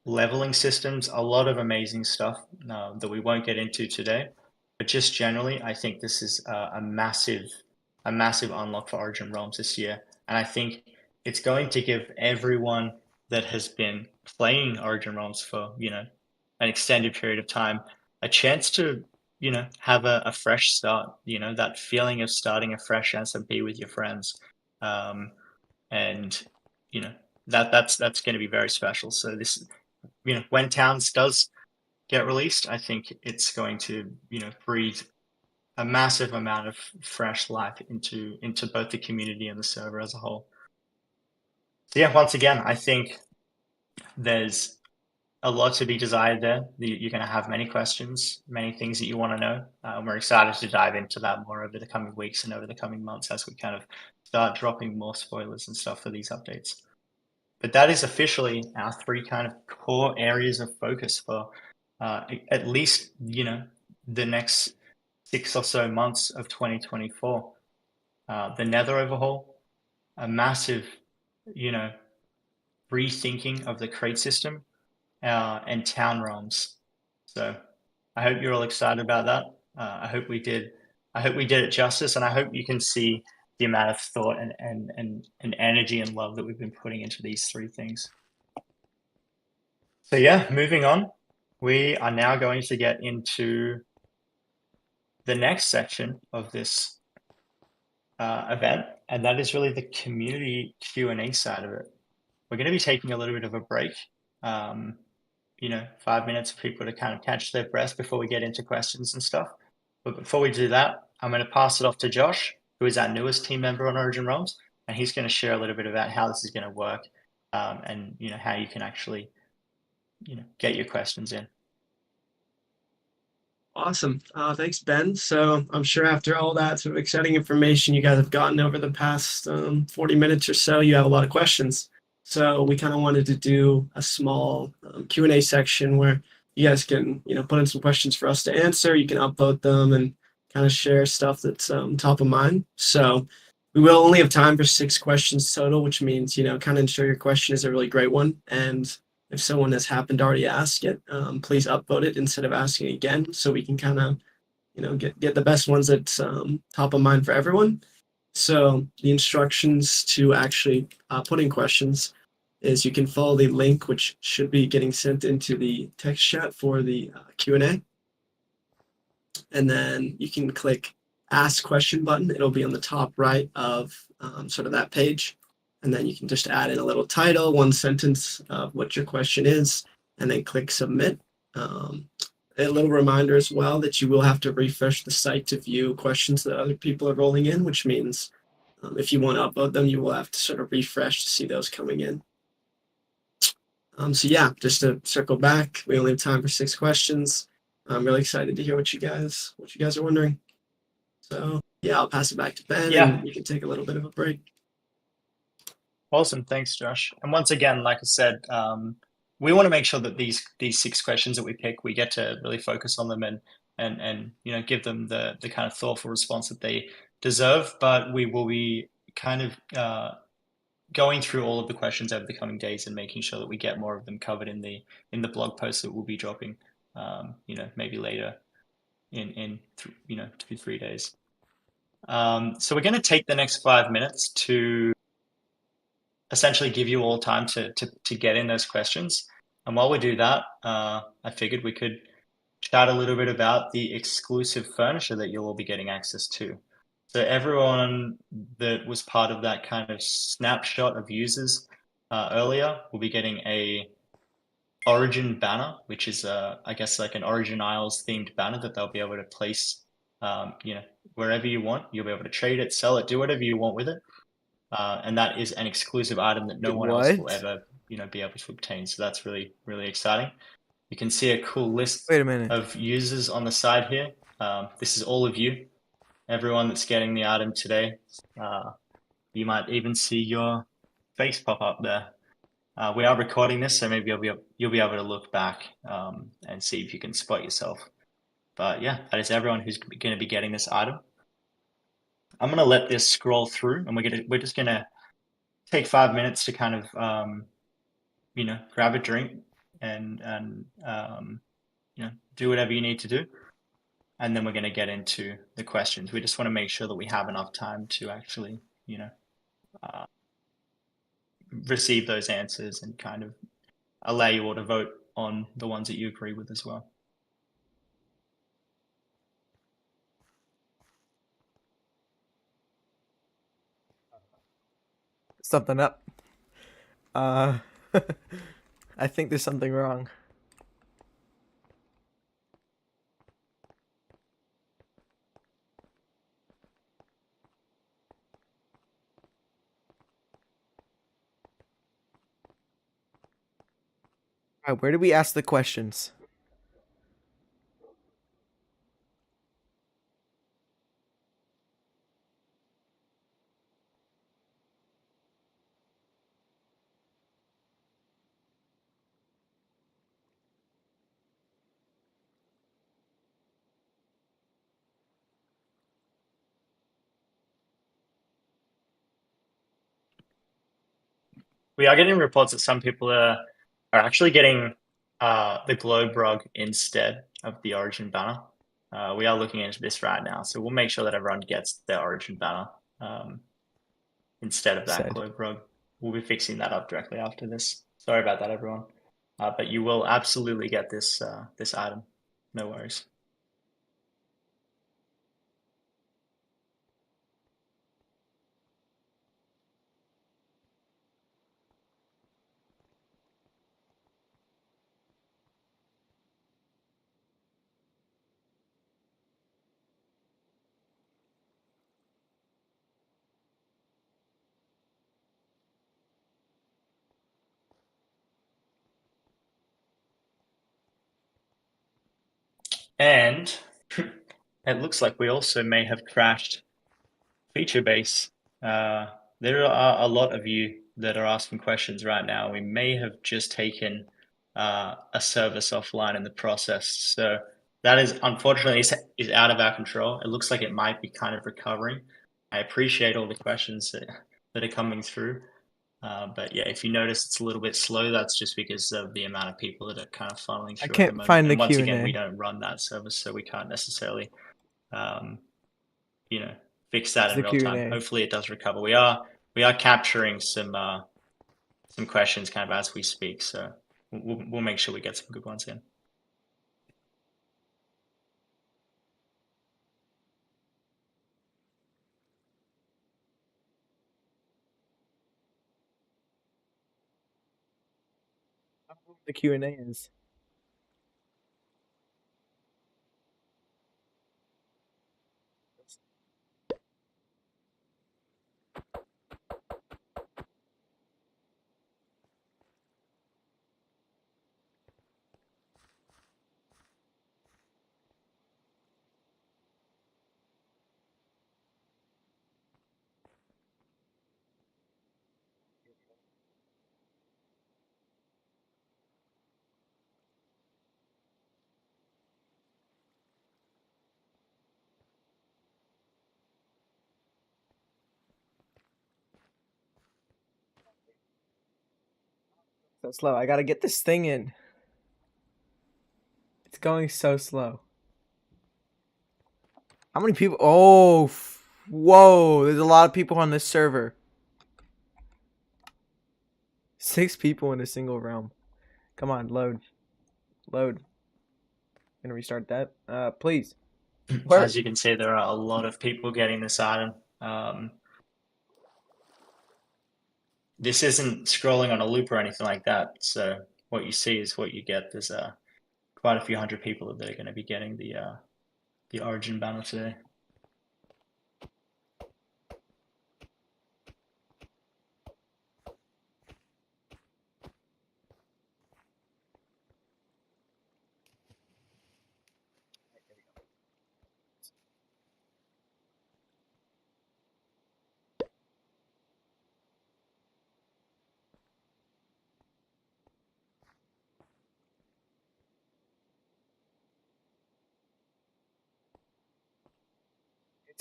leveling systems, a lot of amazing stuff that we won't get into today. But just generally, I think this is a massive unlock for Origin Realms this year. And I think it's going to give everyone that has been playing Origin Realms for, an extended period of time a chance to, have a fresh start, that feeling of starting a fresh SMP with your friends. And, that's going to be very special. So this, when Towns does get released, I think it's going to, breathe a massive amount of fresh life into both the community and the server as a whole. So yeah, once again, I think there's a lot to be desired there. You're going to have many questions, many things that you want to know. We're excited to dive into that more over the coming weeks and over the coming months as we kind of start dropping more spoilers and stuff for these updates. But that is officially our 3 kind of core areas of focus for at least, the next 6 or so months of 2024. The Nether overhaul, a massive, rethinking of the crate system, and town realms. So I hope you're all excited about that. I hope we did it justice, and I hope you can see the amount of thought and energy and love that we've been putting into these 3 things. So yeah, moving on, we are now going to get into the next section of this event, and that is really the community Q&A side of it. We're going to be taking a little bit of a break, 5 minutes for people to kind of catch their breath before we get into questions and stuff. But before we do that, I'm going to pass it off to Josh, who is our newest team member on Origin Realms, and he's going to share a little bit about how this is going to work, and how you can actually get your questions in. Awesome. Thanks, Ben. So I'm sure after all that sort of exciting information you guys have gotten over the past 40 minutes or so, you have a lot of questions. So we kind of wanted to do a small Q&A section where you guys can, put in some questions for us to answer. You can upvote them and kind of share stuff that's top of mind. So we will only have time for 6 questions total, which means, kind of ensure your question is a really great one. And if someone has happened to already ask it, please upvote it instead of asking again, so we can kind of, get the best ones that's top of mind for everyone. So the instructions to actually put in questions is you can follow the link, which should be getting sent into the text chat for the Q&A. And then you can click Ask Question button. It'll be on the top right of sort of that page. And then you can just add in a little title, 1 sentence of what your question is, and then click Submit. A little reminder as well that you will have to refresh the site to view questions that other people are rolling in, which means if you want to upload them, you will have to sort of refresh to see those coming in. So yeah, just to circle back, we only have time for 6 questions. I'm really excited to hear what you guys are wondering. So yeah, I'll pass it back to Ben, and you can take a little bit of a break. Awesome, thanks, Josh. And once again, like I said, we want to make sure that these 6 questions that we pick, we get to really focus on them and give them the kind of thoughtful response that they deserve. But we will be kind of going through all of the questions over the coming days and making sure that we get more of them covered in the blog post that we'll be dropping, maybe later in 2-3 days. So we're going to take the next 5 minutes to essentially give you all time to get in those questions. And while we do that, I figured we could chat a little bit about the exclusive furniture that you'll all be getting access to. So everyone that was part of that kind of snapshot of users earlier will be getting a Origin banner, which is I guess like an Origin Isles themed banner that they'll be able to place wherever you want. You'll be able to trade it, sell it, do whatever you want with it. And that is an exclusive item that no one else will ever, be able to obtain. So that's really, really exciting. You can see a cool list of users on the side here. This is all of you, everyone that's getting the item today. You might even see your face pop up there. We are recording this, so maybe you'll be able to look back and see if you can spot yourself. But yeah, that is everyone who's going to be getting this item. I'm going to let this scroll through, and we're just going to take 5 minutes to kind of grab a drink and do whatever you need to do, and then we're going to get into the questions. We just want to make sure that we have enough time to actually receive those answers and kind of allow you all to vote on the ones that you agree with as well. Something up. I think there's something wrong. All right, where do we ask the questions? We are getting reports that some people are actually getting the globe rug instead of the origin banner. We are looking into this right now, so we'll make sure that everyone gets their origin banner instead of that globe rug. We'll be fixing that up directly after this. Sorry about that, everyone. But you will absolutely get this this item. No worries. And it looks like we also may have crashed feature base. There are a lot of you that are asking questions right now. We may have just taken a service offline in the process. So that is unfortunately is out of our control. It looks like it might be kind of recovering. I appreciate all the questions that are coming through. But yeah, if you notice it's a little bit slow, that's just because of the amount of people that are kind of funneling through I can't at the moment. find the And once Q&A. again, we don't run that service, so we can't necessarily fix that in real time. Hopefully it does recover. We are capturing some questions kind of as we speak, so we'll make sure we get some good ones in. The Q&A is. So slow. I gotta get this thing in. It's going so slow. How many people? Oh, whoa. There's a lot of people on this server. 6 people in a single realm. Come on, load. Load. Gonna restart that. Please. As you can see, there are a lot of people getting this item. This isn't scrolling on a loop or anything like that. So what you see is what you get. There's quite a few hundred people that are going to be getting the origin banner today.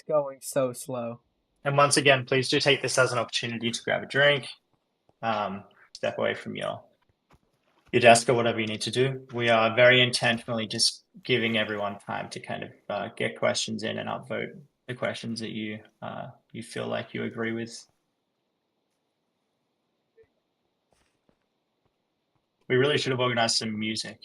It's going so slow. And once again, please do take this as an opportunity to grab a drink, step away from your desk or whatever you need to do. We are very intentionally just giving everyone time to kind of get questions in and upvote the questions that you feel like you agree with. We really should have organized some music.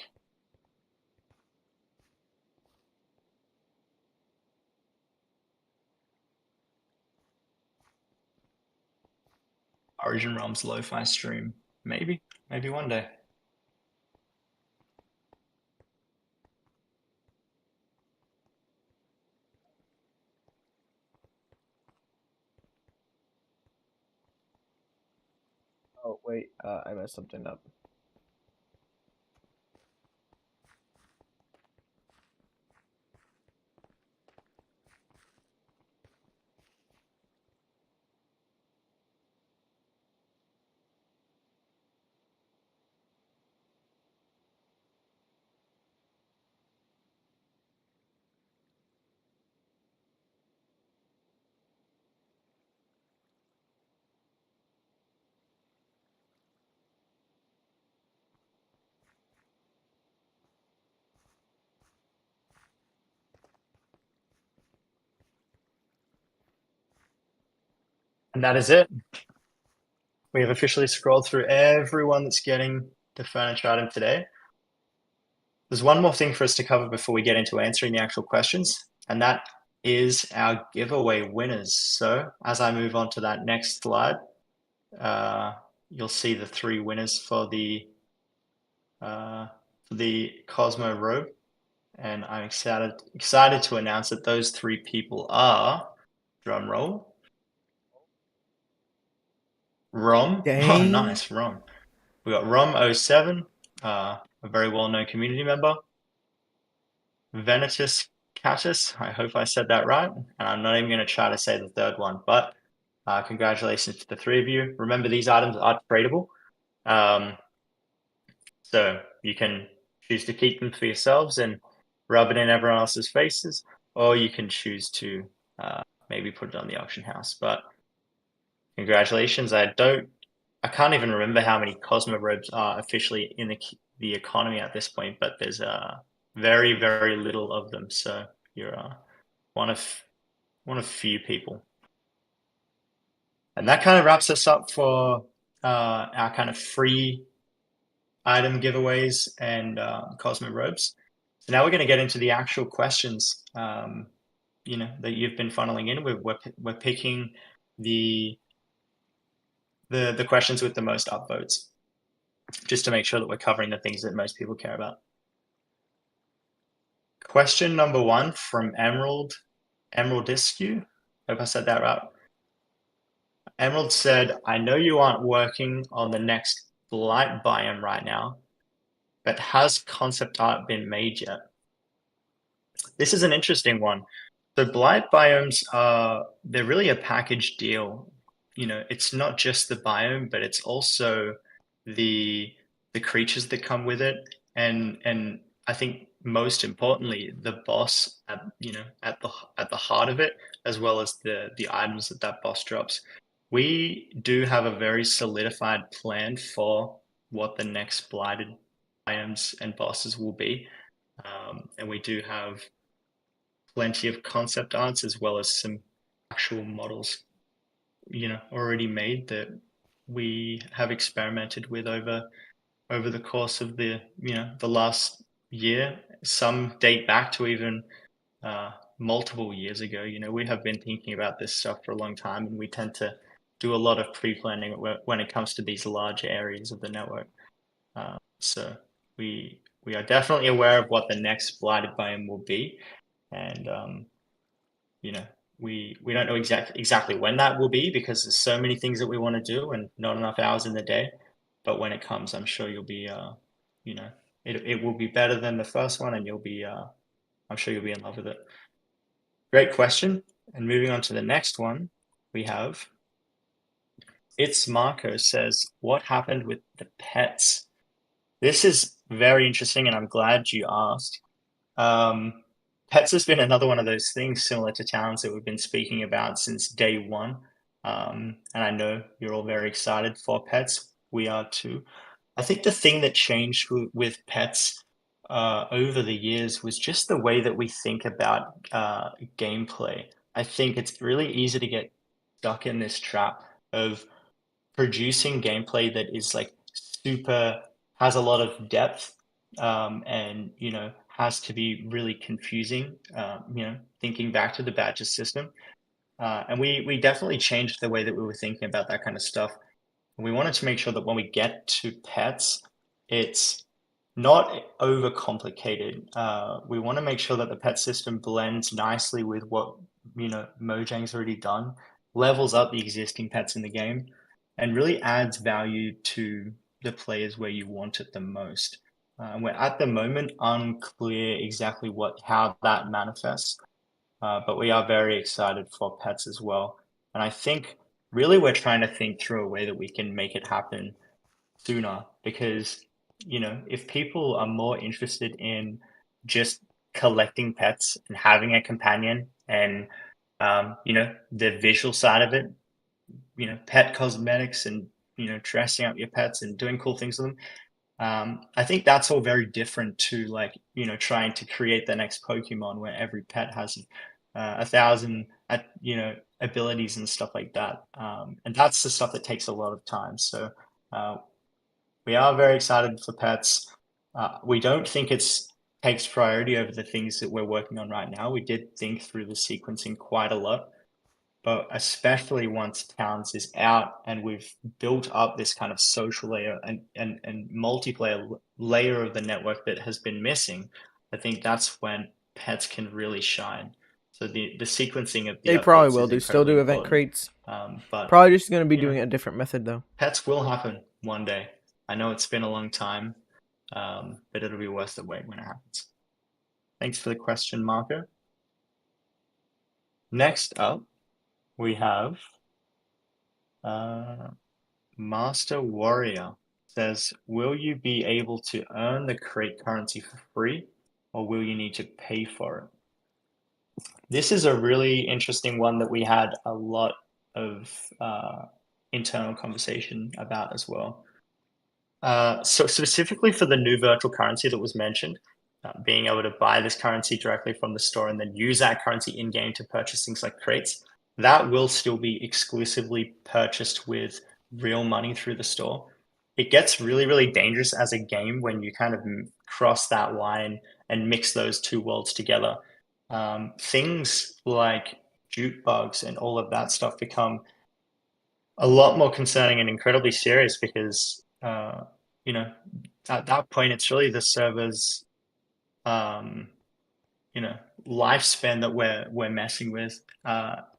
Origin Realms lo-fi stream. Maybe one day. Oh, wait, I messed something up. And that is it. We have officially scrolled through everyone that's getting the furniture item today. There's one more thing for us to cover before we get into answering the actual questions, and that is our giveaway winners. So as I move on to that next slide, you'll see the 3 winners for the Cosmo robe, and I'm excited to announce that those 3 people are, drum roll, Rom. Dang. Oh, nice, Rom. We got Rom07, a very well-known community member. Venetus Catus, I hope I said that right, and I'm not even going to try to say the third one, but congratulations to the 3 of you. Remember, these items are tradable, so you can choose to keep them for yourselves and rub it in everyone else's faces, or you can choose to maybe put it on the auction house. But congratulations. I can't even remember how many Cosmo robes are officially in the economy at this point, but there's very, very little of them. So you're one of few people. And that kind of wraps us up for our kind of free item giveaways and Cosmo robes. So now we're going to get into the actual questions, that you've been funneling in. We're picking the questions with the most upvotes, just to make sure that we're covering the things that most people care about. Question number 1 from Emeraldiscu. Hope I said that right. Emerald said, I know you aren't working on the next blight biome right now, but has concept art been made yet? This is an interesting one. So blight biomes they're really a package deal. It's not just the biome, but it's also the creatures that come with it, and I think most importantly, the boss at the heart of it, as well as the items that boss drops. We do have a very solidified plan for what the next blighted biomes and bosses will be, and we do have plenty of concept arts as well as some actual models already made that we have experimented with over the course of the last year. Some date back to even multiple years ago. We have been thinking about this stuff for a long time, and we tend to do a lot of pre-planning when it comes to these large areas of the network. So we are definitely aware of what the next blighted biome will be, and we don't know exactly when that will be, because there's so many things that we want to do and not enough hours in the day. But when it comes, I'm sure you'll be it will be better than the first one, and I'm sure you'll be in love with it. Great question. And moving on to the next one, we have It's Marco says, what happened with the pets? This is very interesting, and I'm glad you asked. Pets has been another one of those things similar to towns that we've been speaking about since day one. And I know you're all very excited for pets. We are too. I think the thing that changed with pets over the years was just the way that we think about gameplay. I think it's really easy to get stuck in this trap of producing gameplay that is like super, has a lot of depth, and has to be really confusing. Thinking back to the badges system, and we definitely changed the way that we were thinking about that kind of stuff. We wanted to make sure that when we get to pets, it's not overcomplicated. We want to make sure that the pet system blends nicely with what Mojang's already done, levels up the existing pets in the game, and really adds value to the players where you want it the most. We're at the moment unclear exactly how that manifests, but we are very excited for pets as well. And I think really we're trying to think through a way that we can make it happen sooner, because if people are more interested in just collecting pets and having a companion and the visual side of it, pet cosmetics and dressing up your pets and doing cool things with them, I think that's all very different to trying to create the next Pokemon where every pet has 1,000 abilities and stuff like that, and that's the stuff that takes a lot of time. So we are very excited for pets. We don't think it's takes priority over the things that we're working on right now. We did think through the sequencing quite a lot, but especially once Towns is out and we've built up this kind of social layer and multiplayer layer of the network that has been missing, I think that's when pets can really shine. So the sequencing of the They probably updates will is still do incredibly event important. crates. But Probably just going to be doing a different method though. pets will happen one day. I know it's been a long time, but it'll be worth the wait when it happens. Thanks for the question, Marco. Next up, we have Master Warrior says, will you be able to earn the crate currency for free, or will you need to pay for it? This is a really interesting one that we had a lot of internal conversation about as well. So specifically for the new virtual currency that was mentioned, being able to buy this currency directly from the store and then use that currency in-game to purchase things like crates, that will still be exclusively purchased with real money through the store. It gets really, really dangerous as a game when you kind of cross that line and mix those two worlds together. Things like jute bugs and all of that stuff become a lot more concerning and incredibly serious because at that point it's really the server's lifespan that we're messing with.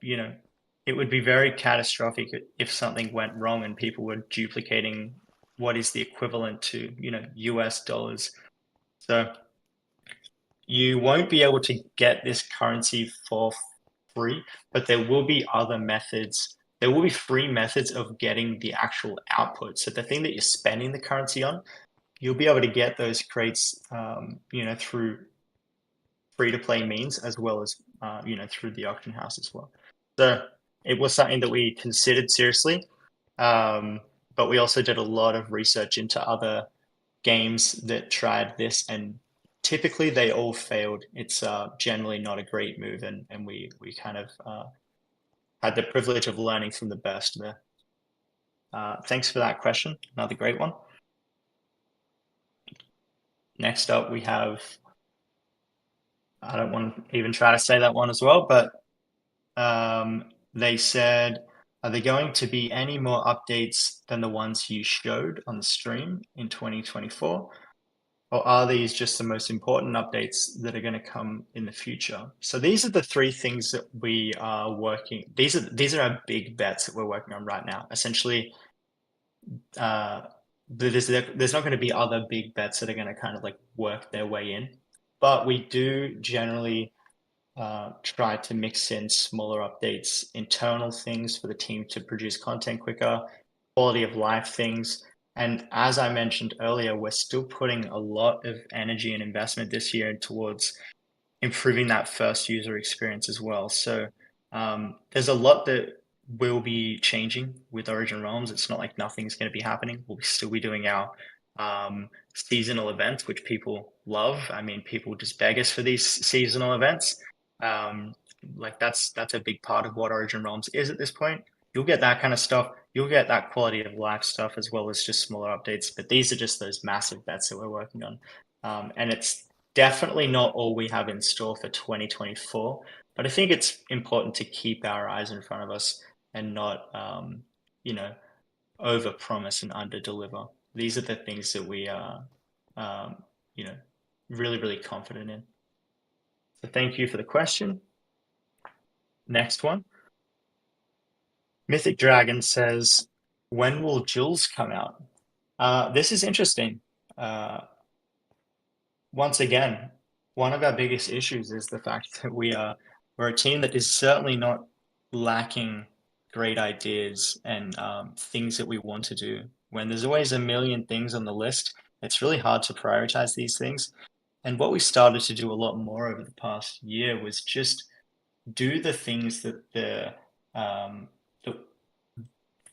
It would be very catastrophic if something went wrong and people were duplicating what is the equivalent to US dollars. So you won't be able to get this currency for free, but there will be other methods. There will be free methods of getting the actual output. So the thing that you're spending the currency on, you'll be able to get those crates, through free-to-play means, as well as, through the auction house as well. So it was something that we considered seriously, but we also did a lot of research into other games that tried this, and typically they all failed. It's generally not a great move, and we kind of had the privilege of learning from the best there. Thanks for that question. Another great one. Next up, we have, I don't want to even try to say that one as well, but they said, are there going to be any more updates than the ones you showed on the stream in 2024? Or are these just the most important updates that are going to come in the future? So these are the three things that we are working. These are our big bets that we're working on right now. Essentially, there's not going to be other big bets that are going to kind of like work their way in, but we do generally try to mix in smaller updates, internal things for the team to produce content quicker, quality of life things. And as I mentioned earlier, we're still putting a lot of energy and investment this year towards improving that first user experience as well. So there's a lot that will be changing with Origin Realms. It's not like nothing's going to be happening. We'll still be doing our seasonal events, which people love. I mean, people just beg us for these seasonal events. Like that's a big part of what Origin Realms is at this point. You'll get that kind of stuff. You'll get that quality of life stuff as well as just smaller updates. But these are just those massive bets that we're working on. And it's definitely not all we have in store for 2024. But I think it's important to keep our eyes in front of us and not, over promise and under deliver. These are the things that we are, really, really confident in. So thank you for the question. Next one. Mythic Dragon says, when will Jules come out? This is interesting. Once again, one of our biggest issues is the fact that we're a team that is certainly not lacking great ideas and things that we want to do. When there's always a million things on the list, it's really hard to prioritize these things. And what we started to do a lot more over the past year was just do the things that the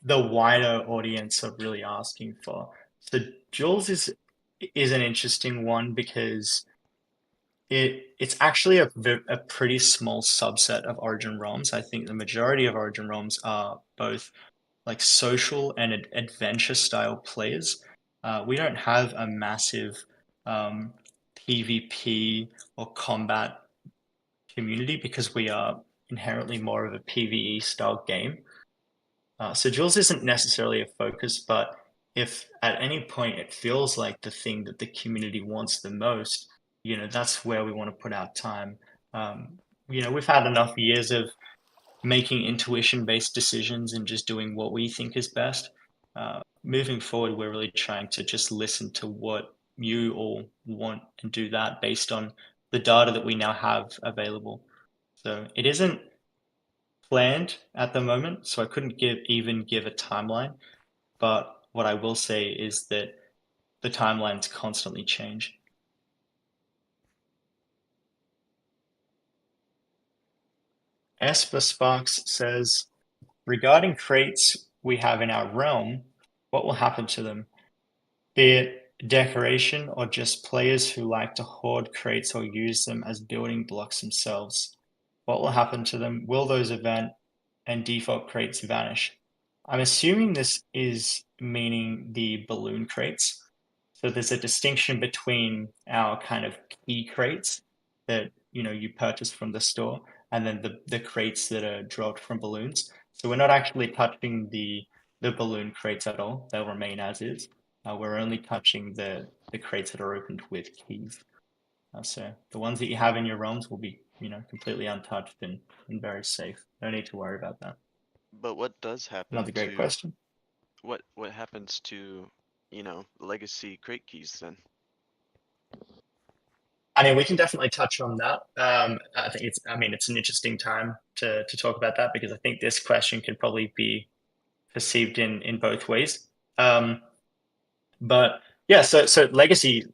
wider audience are really asking for. So Jules is an interesting one because it's actually a pretty small subset of Origin Realms. I think the majority of Origin Realms are both like social and adventure style players. We don't have a massive PvP or combat community because we are inherently more of a PvE style game. So Jules isn't necessarily a focus, but if at any point it feels like the thing that the community wants the most, that's where we want to put our time. We've had enough years of making intuition-based decisions and just doing what we think is best. Moving forward, we're really trying to just listen to what you all want and do that based on the data that we now have available. So it isn't planned at the moment, so I couldn't even give a timeline. But what I will say is that the timelines constantly change. Esper Sparks says, regarding crates we have in our realm, what will happen to them? Be it decoration or just players who like to hoard crates or use them as building blocks themselves. What will happen to them? Will those event and default crates vanish? I'm assuming this is meaning the balloon crates. So there's a distinction between our kind of key crates that you purchase from the store and then the crates that are dropped from balloons. So we're not actually touching the balloon crates at all. They'll remain as is. We're only touching the crates that are opened with keys. So the ones that you have in your realms will be completely untouched and very safe. No need to worry about that. But what does happen Another great to question. what happens to legacy crate keys then? I mean, we can definitely touch on that. I think it's an interesting time to talk about that because I think this question can probably be perceived in both ways. But yeah, so legacy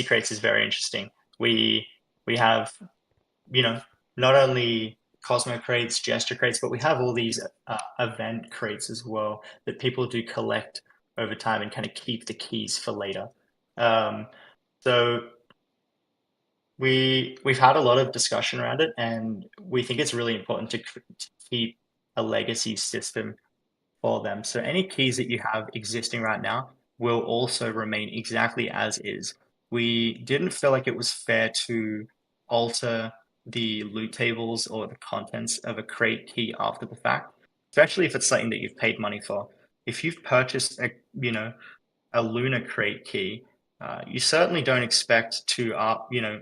crates is very interesting. We have not only Cosmo crates, gesture crates, but we have all these event crates as well that people do collect over time and kind of keep the keys for later. So we've had a lot of discussion around it, and we think it's really important to keep a legacy system for them. So any keys that you have existing right now will also remain exactly as is. We didn't feel like it was fair to alter the loot tables or the contents of a crate key after the fact, especially if it's something that you've paid money for. If you've purchased a Luna crate key, you certainly don't expect to,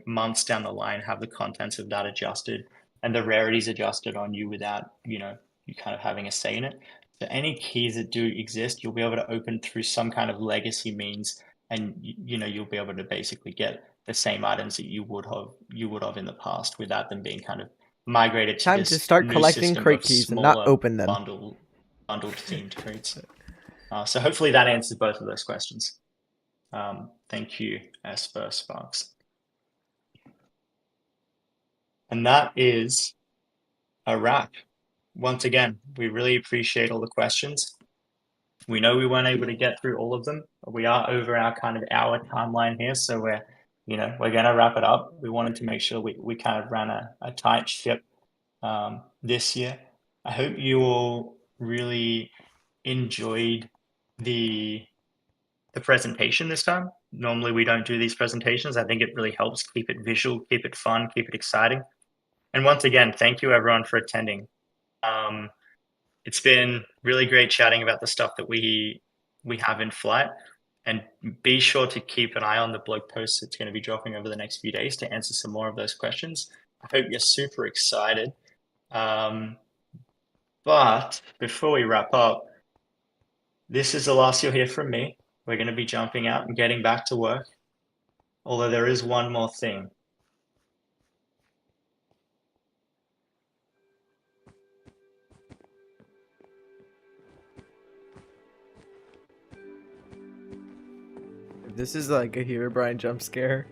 months down the line, have the contents of that adjusted and the rarities adjusted on you without, you kind of having a say in it. So any keys that do exist, you'll be able to open through some kind of legacy means, and you'll be able to basically get the same items that you would have in the past without them being kind of migrated to Time this to start new collecting system crate of keys and not smaller open them. bundled themed crates. So hopefully that answers both of those questions. Thank you, Esper Sparks. And that is a wrap. Once again, we really appreciate all the questions. We know we weren't able to get through all of them. We are over our kind of hour timeline here, so we're going to wrap it up. We wanted to make sure we kind of ran a tight ship this year. I hope you all really enjoyed the presentation this time. Normally we don't do these presentations. I think it really helps keep it visual, keep it fun, keep it exciting. And once again, thank you everyone for attending. It's been really great chatting about the stuff that we have in flight, and be sure to keep an eye on the blog post that's going to be dropping over the next few days to answer some more of those questions. I hope you're super excited. But before we wrap up, this is the last you'll hear from me. We're going to be jumping out and getting back to work. Although there is one more thing. This is like a Herobrine jump scare.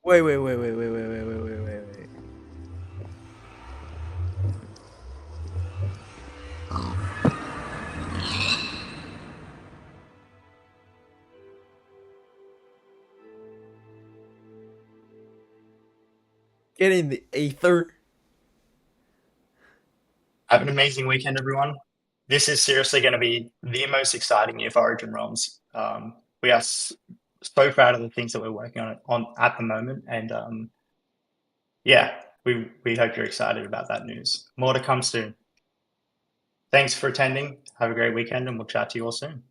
Wait. Getting the Aether. Have an amazing weekend, everyone. This is seriously going to be the most exciting year for Origin Realms. We are so proud of the things that we're working on at the moment, and yeah, we hope you're excited about that news. More to come soon. Thanks for attending. Have a great weekend, and we'll chat to you all soon.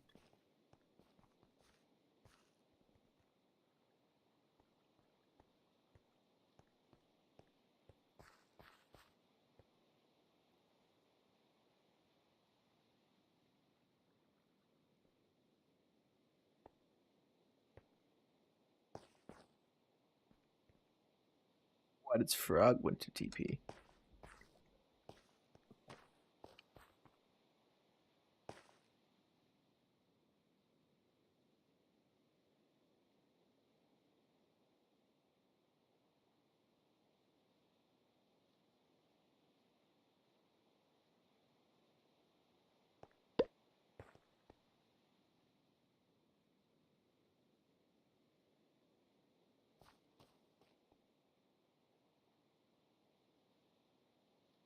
What? It's Frog went to TP.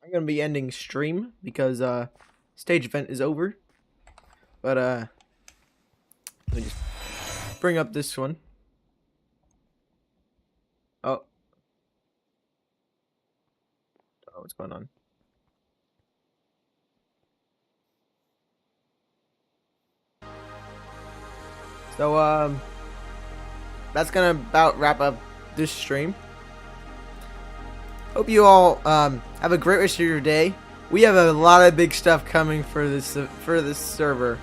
I'm gonna be ending stream because stage event is over. But let me just bring up this one. Oh, what's going on? So that's gonna about wrap up this stream. Hope you all have a great rest of your day. We have a lot of big stuff coming for this server.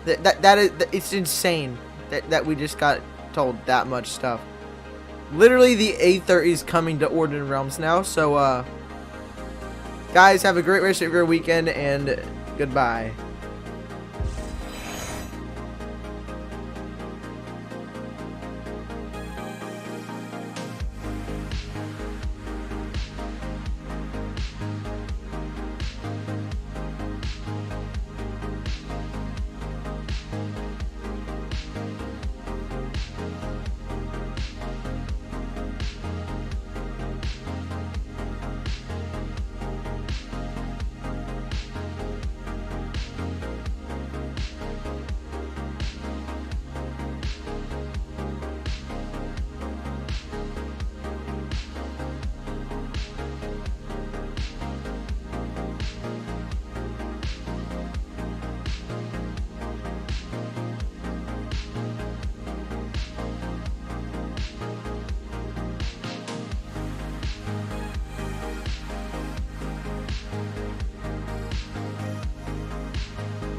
It's insane that we just got told that much stuff. Literally, the Aether is coming to Origin Realms now. So guys, have a great rest of your weekend and goodbye.